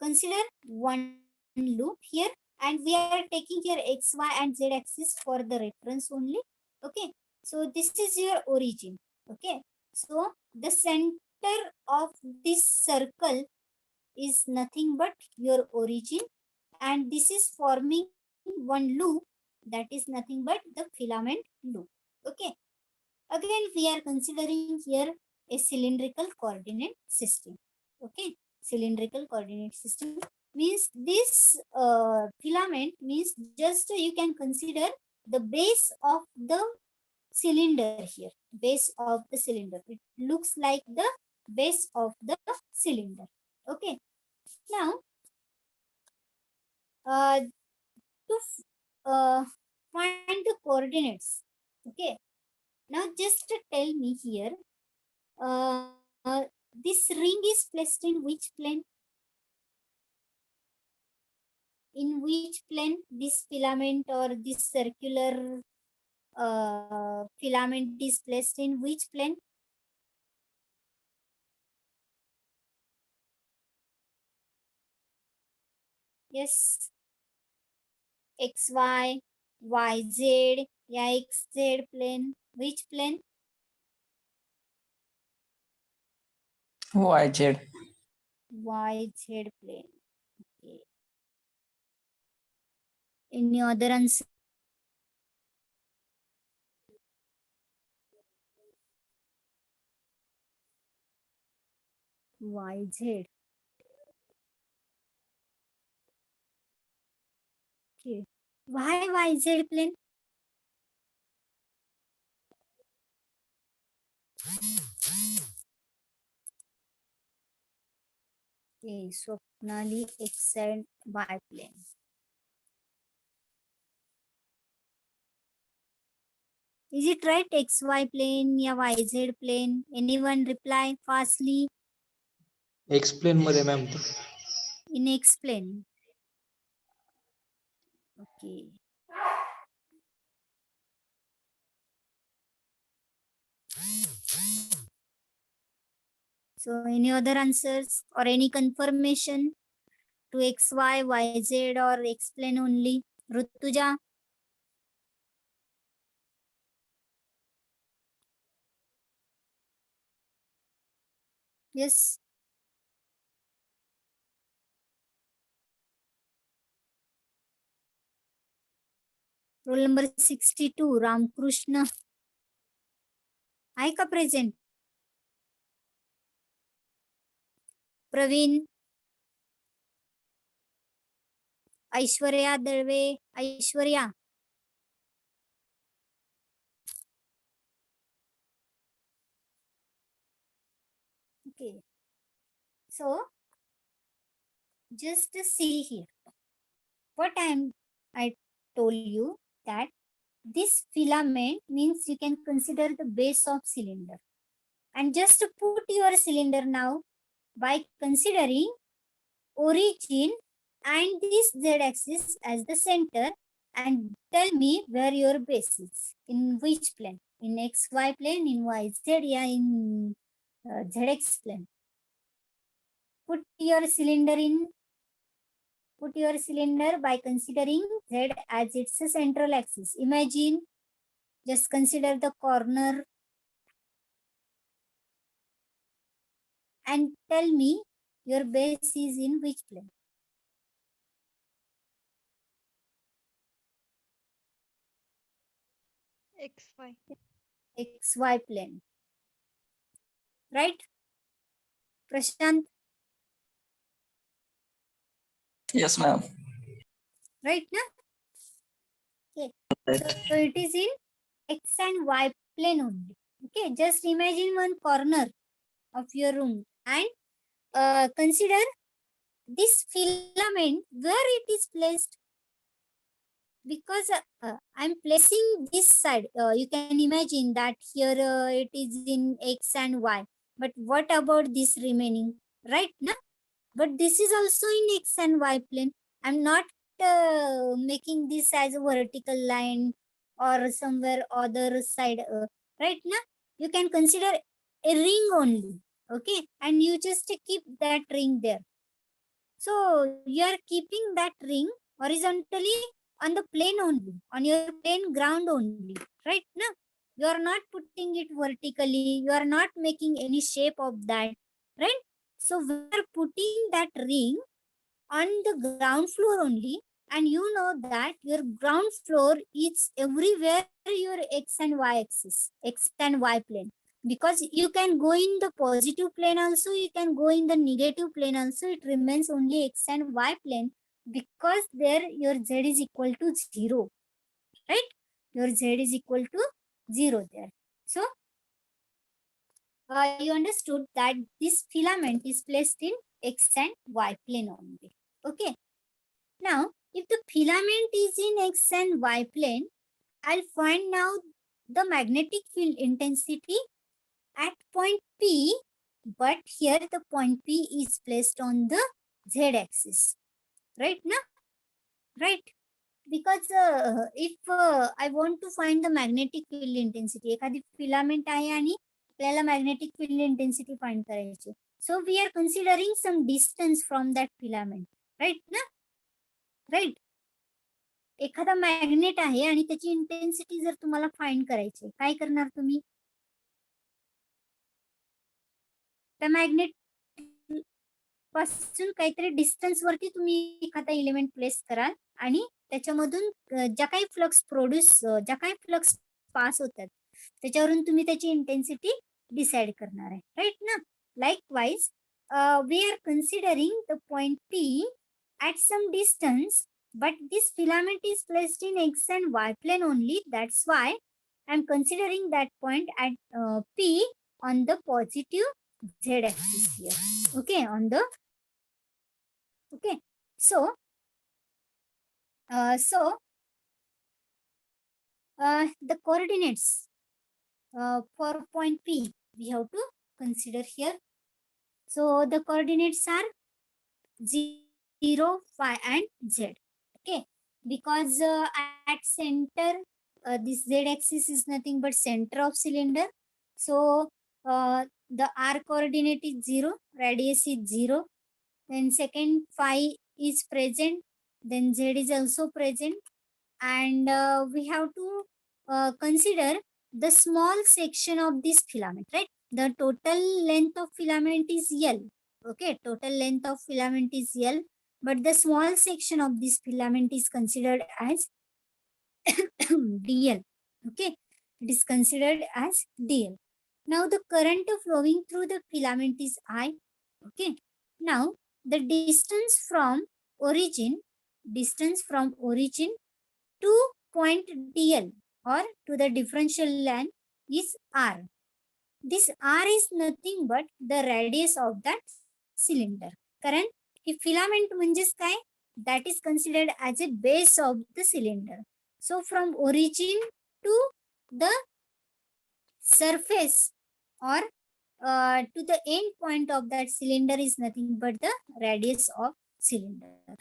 consider one loop here, and we are taking here x, y and z axis for the reference only. Okay, so this is your origin. Okay, so the center of this circle is nothing but your origin, and this is forming one loop, that is nothing but the filament loop. Okay, again we are considering here a cylindrical coordinate system. Okay, cylindrical coordinate system means this filament means just you can consider the base of the cylinder here, base of the cylinder. It looks like the base of the cylinder. Okay, now to find the coordinates. Okay, now just tell me here, uh, this ring is placed in which plane? In which plane this filament or this circular filament is placed in which plane? Yes, xy, yz, या xz plane. Which plane? YZ. YZ plane. Okay. Any other answer? YZ. Okay. Why YZ plane? Okay, Swapnali X and Y plane. Is it right? XY plane या YZ plane? Anyone reply fastly? Explain मध्ये ma'am In X plane. Okay. So any other answers or any confirmation to XY, YZ or X plane only? Rutuja? Yes. Roll number 62 Ramkrishna आहे का present? Praveen, Aishwarya Dalvi, Aishwarya. Okay, so just see here what I told you that this filament means you can consider the base of cylinder, and just put your cylinder now by considering origin and this z-axis as the center, and tell me where your base is, in which plane, in xy plane, in yz, yeah, in zx plane. Put your cylinder by considering z as its central axis. Imagine, just consider the corner and tell me your base is in which plane. XY. XY plane. Right? Prashant, Yes, ma'am. right? Na? Okay. Right. So it is in X and Y plane only. Okay. Just imagine one corner of your room and consider this filament where it is placed. Because I'm placing this side. You can imagine that here it is in X and Y. But what about this remaining? Right? Na? But this is also in X and Y plane. I'm not making this as a vertical line or somewhere other side. Right? Na? You can consider a ring only. Okay. And you just keep that ring there. So you are keeping that ring horizontally on the plane only, on your plane ground only, right? No, you are not putting it vertically, you are not making any shape of that, right? So we are putting that ring on the ground floor only, and you know that your ground floor is everywhere your x and y axis, x and y plane. Because you can go in the positive plane also, you can go in the negative plane also, it remains only x and y plane, because there your z is equal to 0, right? Your z is equal to 0 there. So you understood that this filament is placed in x and y plane only. Okay. Now, if the filament is in x and y plane, I'll find now the magnetic field intensity at point P, but here the point P is placed on the z-axis. Right now? Right? Because if I want to find the magnetic field intensity, एखादी filament आहे आणि आपल्याला magnetic field intensity find करायची. So we are considering some distance from that filament. Right? Na? Right? एखादा magnet आहे आणि त्याची intensity जर तुम्हाला फाइंड करायची, काय करणार तुम्ही? त्या मॅग्नेट पासून काहीतरी डिस्टन्स वरती तुम्ही एखादा एलिमेंट प्लेस कराल आणि त्याच्यामधून ज्या काही फ्लक्स पास होतात त्याच्यावरून तुम्ही त्याची इंटेन्सिटी डिसाइड करणार आहे, राईट ना? Likewise we are considering the point P at some distance, but this filament is placed in x and y plane only. That's why I'm considering that point at P on the positive z axis here. Okay, so the coordinates for point P we have to consider here. So the coordinates are 0, 5 and z. Okay, because at center this z-axis is nothing but center of cylinder. So the r coordinate is 0, radius is 0, then second phi is present, then z is also present, and we have to consider the small section of this filament, right? The total length of filament is L. Okay, total length of filament is L, but the small section of this filament is considered as DL. Okay, it is considered as DL. Now the current flowing through the filament is I. Okay, now the distance from origin to point DL or to the differential line is R. This R is nothing but the radius of that cylinder. कारण हे filament म्हणजेच काय? That is considered as a base of the cylinder. So from origin to the surface or to the end point of that cylinder is nothing but the radius of cylinder.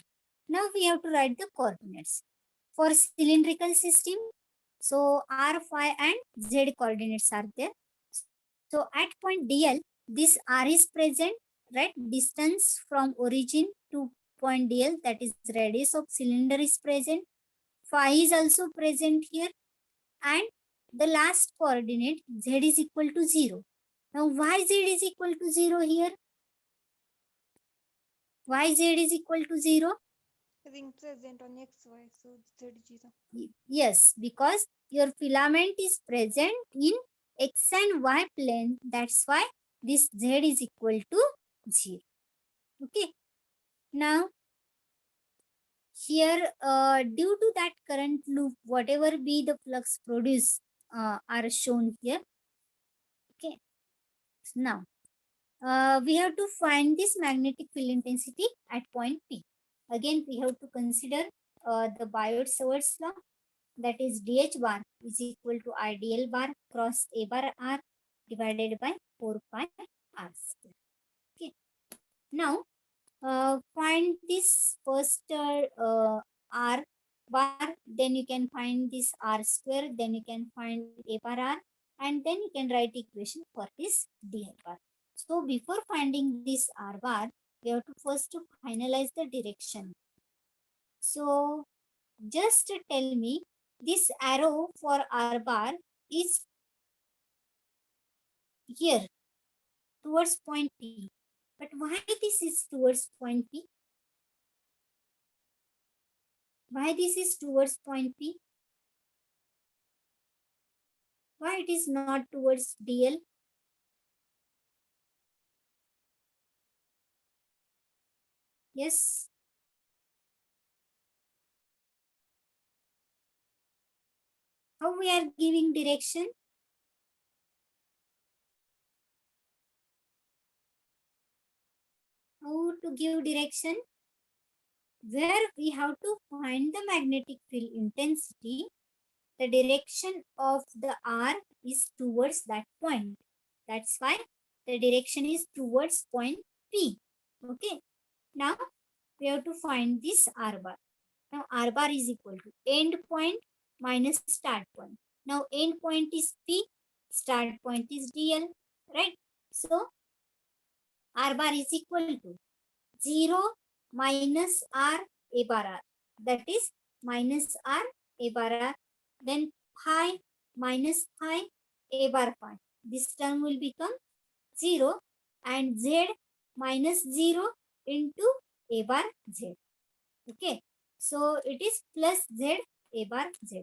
Now we have to write the coordinates for cylindrical system. So R, phi and Z coordinates are there. So at point DL, this R is present, right? Distance from origin to point DL, that is radius of cylinder is present. Phi is also present here. And the last coordinate Z is equal to 0. Now why Z is equal to 0 here? Why Z is equal to 0? Ring present on XY, so Z0. Yes, because your filament is present in X and Y plane. That's why this Z is equal to 0. Okay. Now, here, due to that current loop, whatever be the flux produced are shown here. Okay. Now, we have to find this magnetic field intensity at point P. Again, we have to consider the Biot-Savart's law, that is dH bar is equal to IDL bar cross A bar R divided by 4 pi R square. Okay. Now, find this first R bar, then you can find this R square, then you can find A bar R, and then you can write equation for this DL bar. So before finding this R bar, we have to first to finalize the direction. So just tell me, this arrow for R bar is here towards point P. But why this is towards point P? Why this is towards point P? Why it is not towards DL? Yes. How we are giving direction? How to give direction? Where we have to find the magnetic field intensity, the direction of the R is towards that point. That's why the direction is towards point P. Okay. Now we have to find this R bar. Now R bar is equal to end point minus start point. Now end point is P, start point is DL, right? So R bar is equal to 0 minus R A bar R. That is minus R A bar R. Then phi minus phi A bar phi. This term will become 0 and Z minus 0 into A bar Z. Okay. So it is plus Z A bar Z.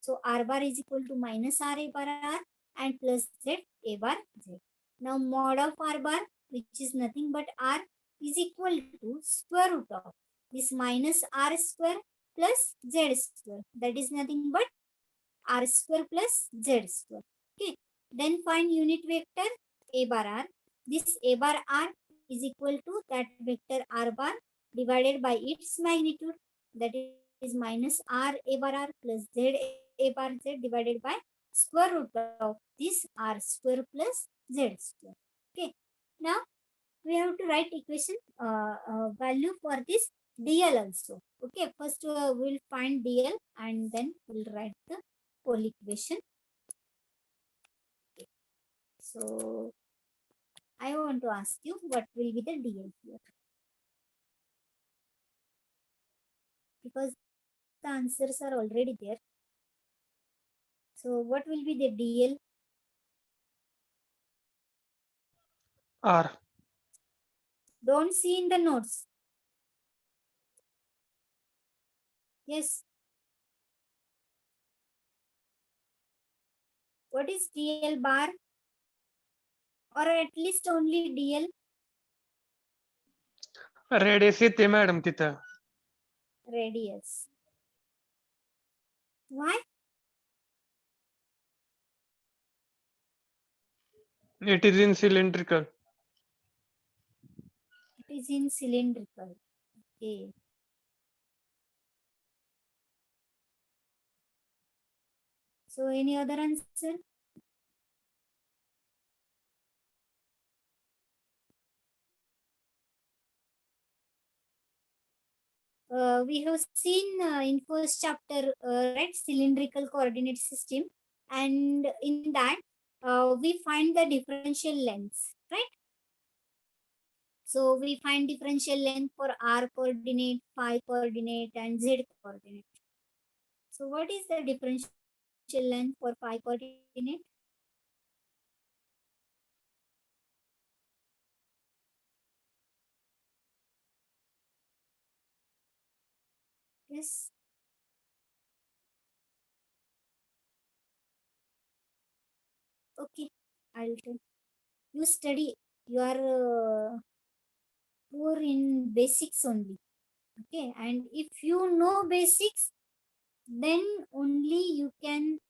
So R bar is equal to minus R A bar R and plus Z A bar Z. Now mod of R bar, which is nothing but R, is equal to square root of this minus R square plus Z square. That is nothing but R square plus Z square. Okay. Then find unit vector A bar R. This A bar R is equal to that vector R bar divided by its magnitude, that is minus R A bar R plus Z A bar Z divided by square root of this R square plus Z square. Okay. Now we have to write equation value for this DL also. Okay. First we'll find DL and then we'll write the whole equation. Okay. So I want to ask you, what will be the DL here? Because the answers are already there. So what will be the DL? R. Don't see in the notes. Yes. What is DL bar? Or at least only DL? Radius येते madam तिथं. Radius. Why? It is in cylindrical. It is in cylindrical. Okay. So any other answer? We have seen in first chapter, right, cylindrical coordinate system, and in that we find the differential lengths, right? So we find differential length for r coordinate, phi coordinate, and z coordinate. So what is the differential length for phi coordinate? Yes. Okay, I'll tell. You study. You are poor in basics only. Okay, and if you know basics, then only you can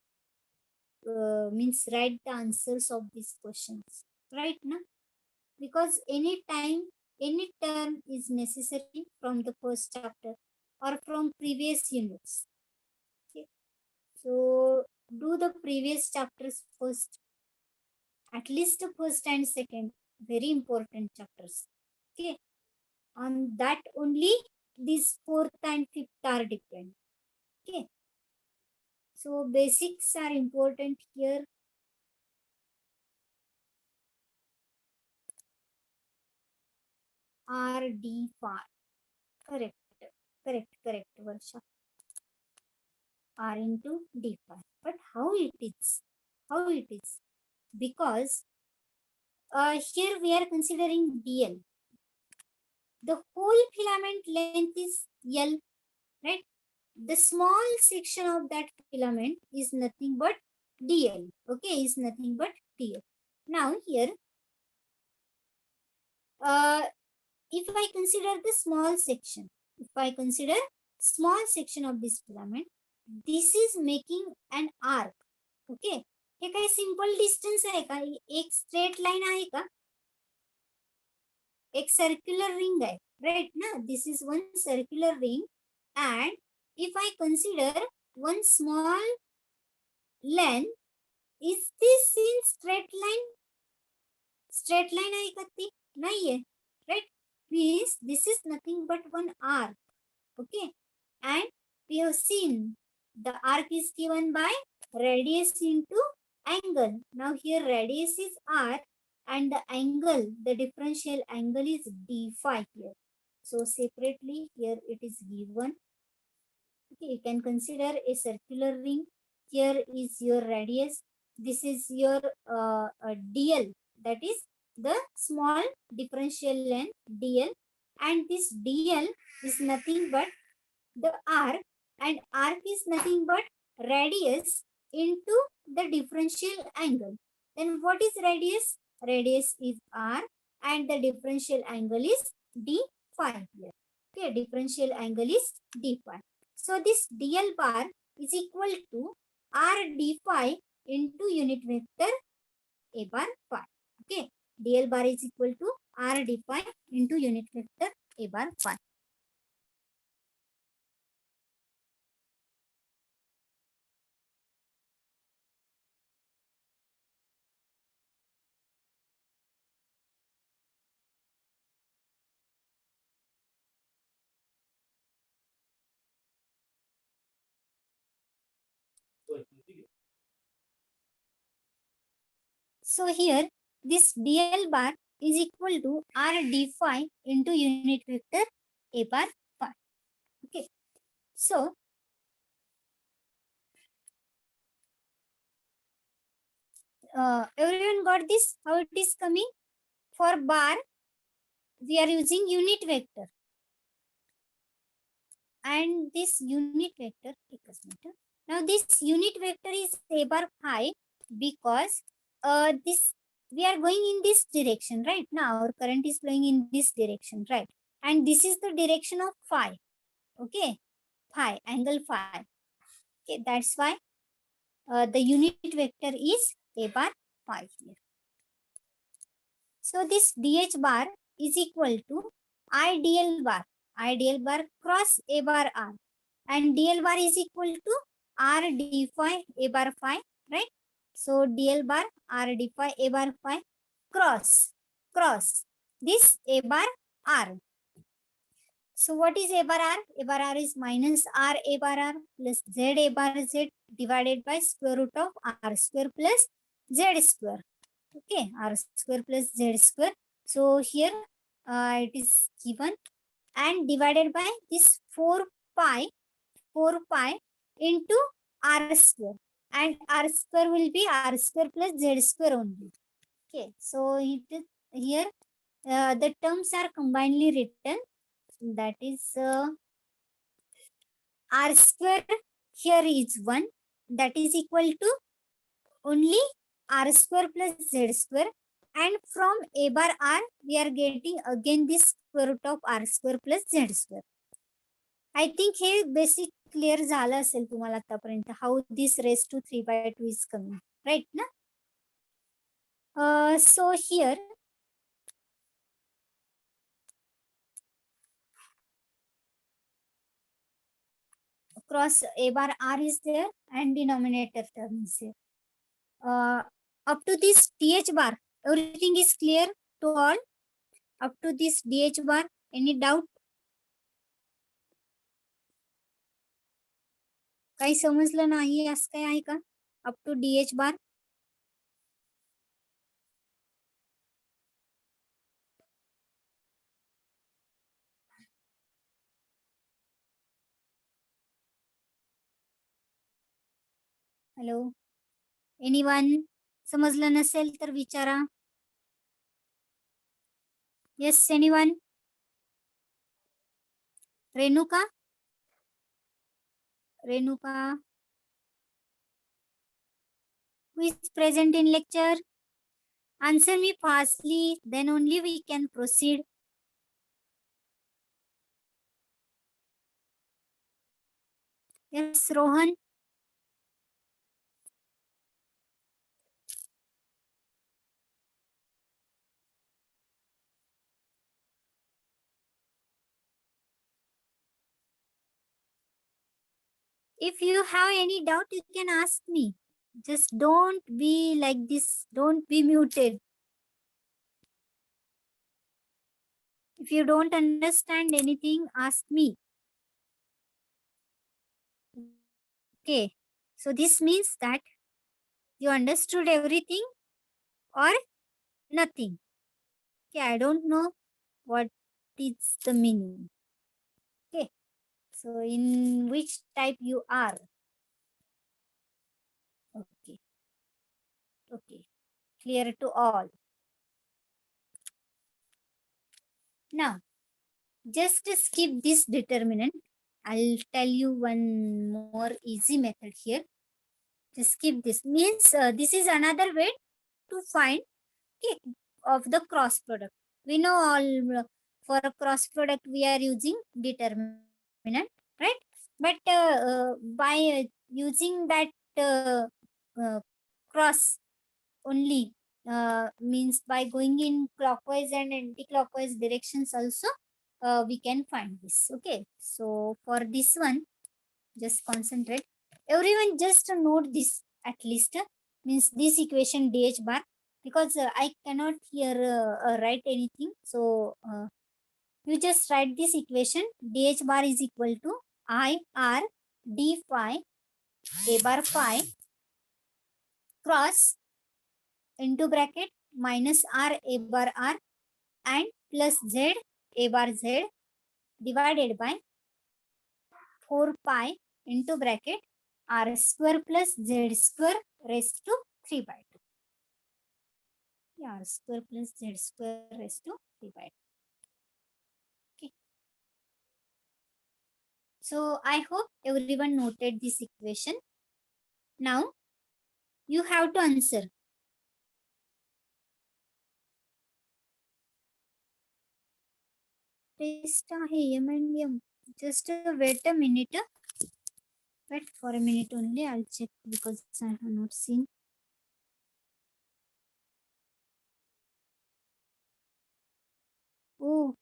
means write the answers of these questions, right? Na? Because any time, any term is necessary from the first chapter or from previous units. Okay, so do the previous chapters first, at least the first and second, very important chapters. Okay, on that only these fourth and fifth are depend. Okay, so basics are important here. RD phi. Correct. Correct, Varsha. R into D phi. But how it is? How it is? Because here we are considering DL. The whole filament length is L, right? The small section of that filament is nothing but DL. Okay, is nothing but DL. Now here, if I consider the small section, of this filament, this is making an arc. Okay, हे काही simple distance आहे का? एक straight line आहे का? एक circular ring आहे, right ना? This is one circular ring, and if I consider one small length, is this in straight line? Straight line आहे का ती? नाही आहे, right? Means this is nothing but one arc. Okay, and we have seen the arc is given by radius into angle. Now here radius is r and the angle, the differential angle is d phi here. So separately here it is given. Okay, you can consider a circular ring. Here is your radius. This is your dl, that is the small differential length dl, and this dl is nothing but the arc, and arc is nothing but radius into the differential angle. Then what is radius? Radius is r and the differential angle is d phi here. Okay, differential angle is d phi. So this dl bar is equal to r d phi into unit vector a bar phi. Okay, dl bar is equal to r d phi into unit vector a bar phi. So here this dl bar is equal to r d phi into unit vector a bar phi. Okay, so everyone got this? How it is coming? For bar we are using unit vector, and this unit vector, now this unit vector is a bar phi, Because this we are going in this direction, right? Now our current is flowing in this direction, right? And this is the direction of phi. Okay, phi, angle phi. Okay, that's why the unit vector is a bar phi here. So this dh bar is equal to idl bar cross a bar r, and dl bar is equal to r d phi a bar phi, right? So dl bar r d phi a bar phi cross this a bar r. So what is a bar r? A bar r is minus r a bar r plus z a bar z divided by square root of r square plus z square. Okay, r square plus z square. So here it is given and divided by this 4 pi into r square, and r square will be r square plus z square only. Okay, so it is here the terms are combinedly written, that is r square here is 1, that is equal to only r square plus z square, and from a bar r we are getting again this square root of r square plus z square. I think हे basic clear झालं असेल तुम्हाला आतापर्यंत, how this raise to 3/2 is coming, right ना? So here cross a bar r is there and denominator term is here. Up to this dh bar everything is clear to all? Up to this dh bar any doubt? काही समजलं नाही असं काही आहे का? Up to dh bar? Hello, anyone? समजलं नसेल तर विचारा. Yes, anyone? Renuka who is present in lecture? Answer me fastly, then only we can proceed. Yes, Rohan? If you have any doubt, you can ask me. Just don't be like this. Don't be muted. If you don't understand anything, ask me. Okay. So this means that you understood everything or nothing. Okay, I don't know what is the meaning. Okay. So in which type you are? Okay. Okay. Clear to all. Now, just skip this determinant. I'll tell you one more easy method here. Just skip this. Means this is another way to find, okay, of the cross product. We know all for a cross product we are using determinant, right? But by using that cross only, means by going in clockwise and anti-clockwise directions also we can find this. Okay, so for this one just concentrate. Everyone just note this at least, means this equation dh bar, because I cannot here write anything. So you just write this equation dh bar is equal to I r d phi a bar phi cross into bracket minus r a bar r and plus z a bar z divided by 4 pi into bracket r square plus z square raised to 3/2. Yeah, r square plus z square raised to 3/2. Okay. So I hope everyone noted this equation. Now You have to answer. Test M and M. Just wait a minute. Wait for a minute only. I'll check because I have not seen. Oh.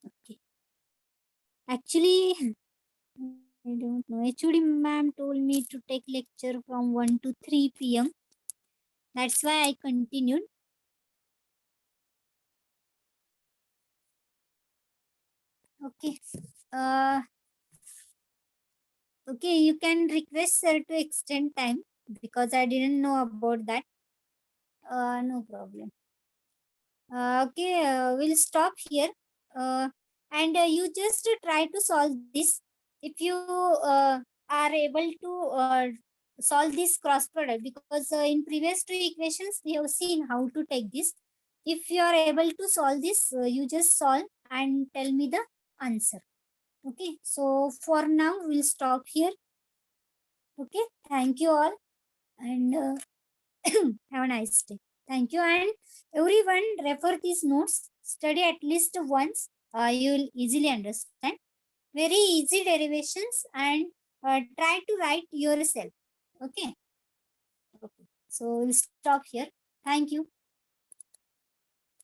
Okay. Actually, I don't know. HOD ma'am told me to take lecture from 1 to 3 p.m. That's why I continued. Okay. Okay, you can request sir to extend time because I didn't know about that. No problem. Okay, we'll stop here. And you just try to solve this. If you are able to solve this cross product, because in previous two equations we have seen how to take this. If you are able to solve this, you just solve and tell me the answer. Okay, so for now we'll stop here. Okay, thank you all, and have a nice day. Thank you, and everyone refer these notes, study at least once. You will easily understand. Very easy derivations, and try to write yourself. Okay. Okay. So we'll stop here. Thank you.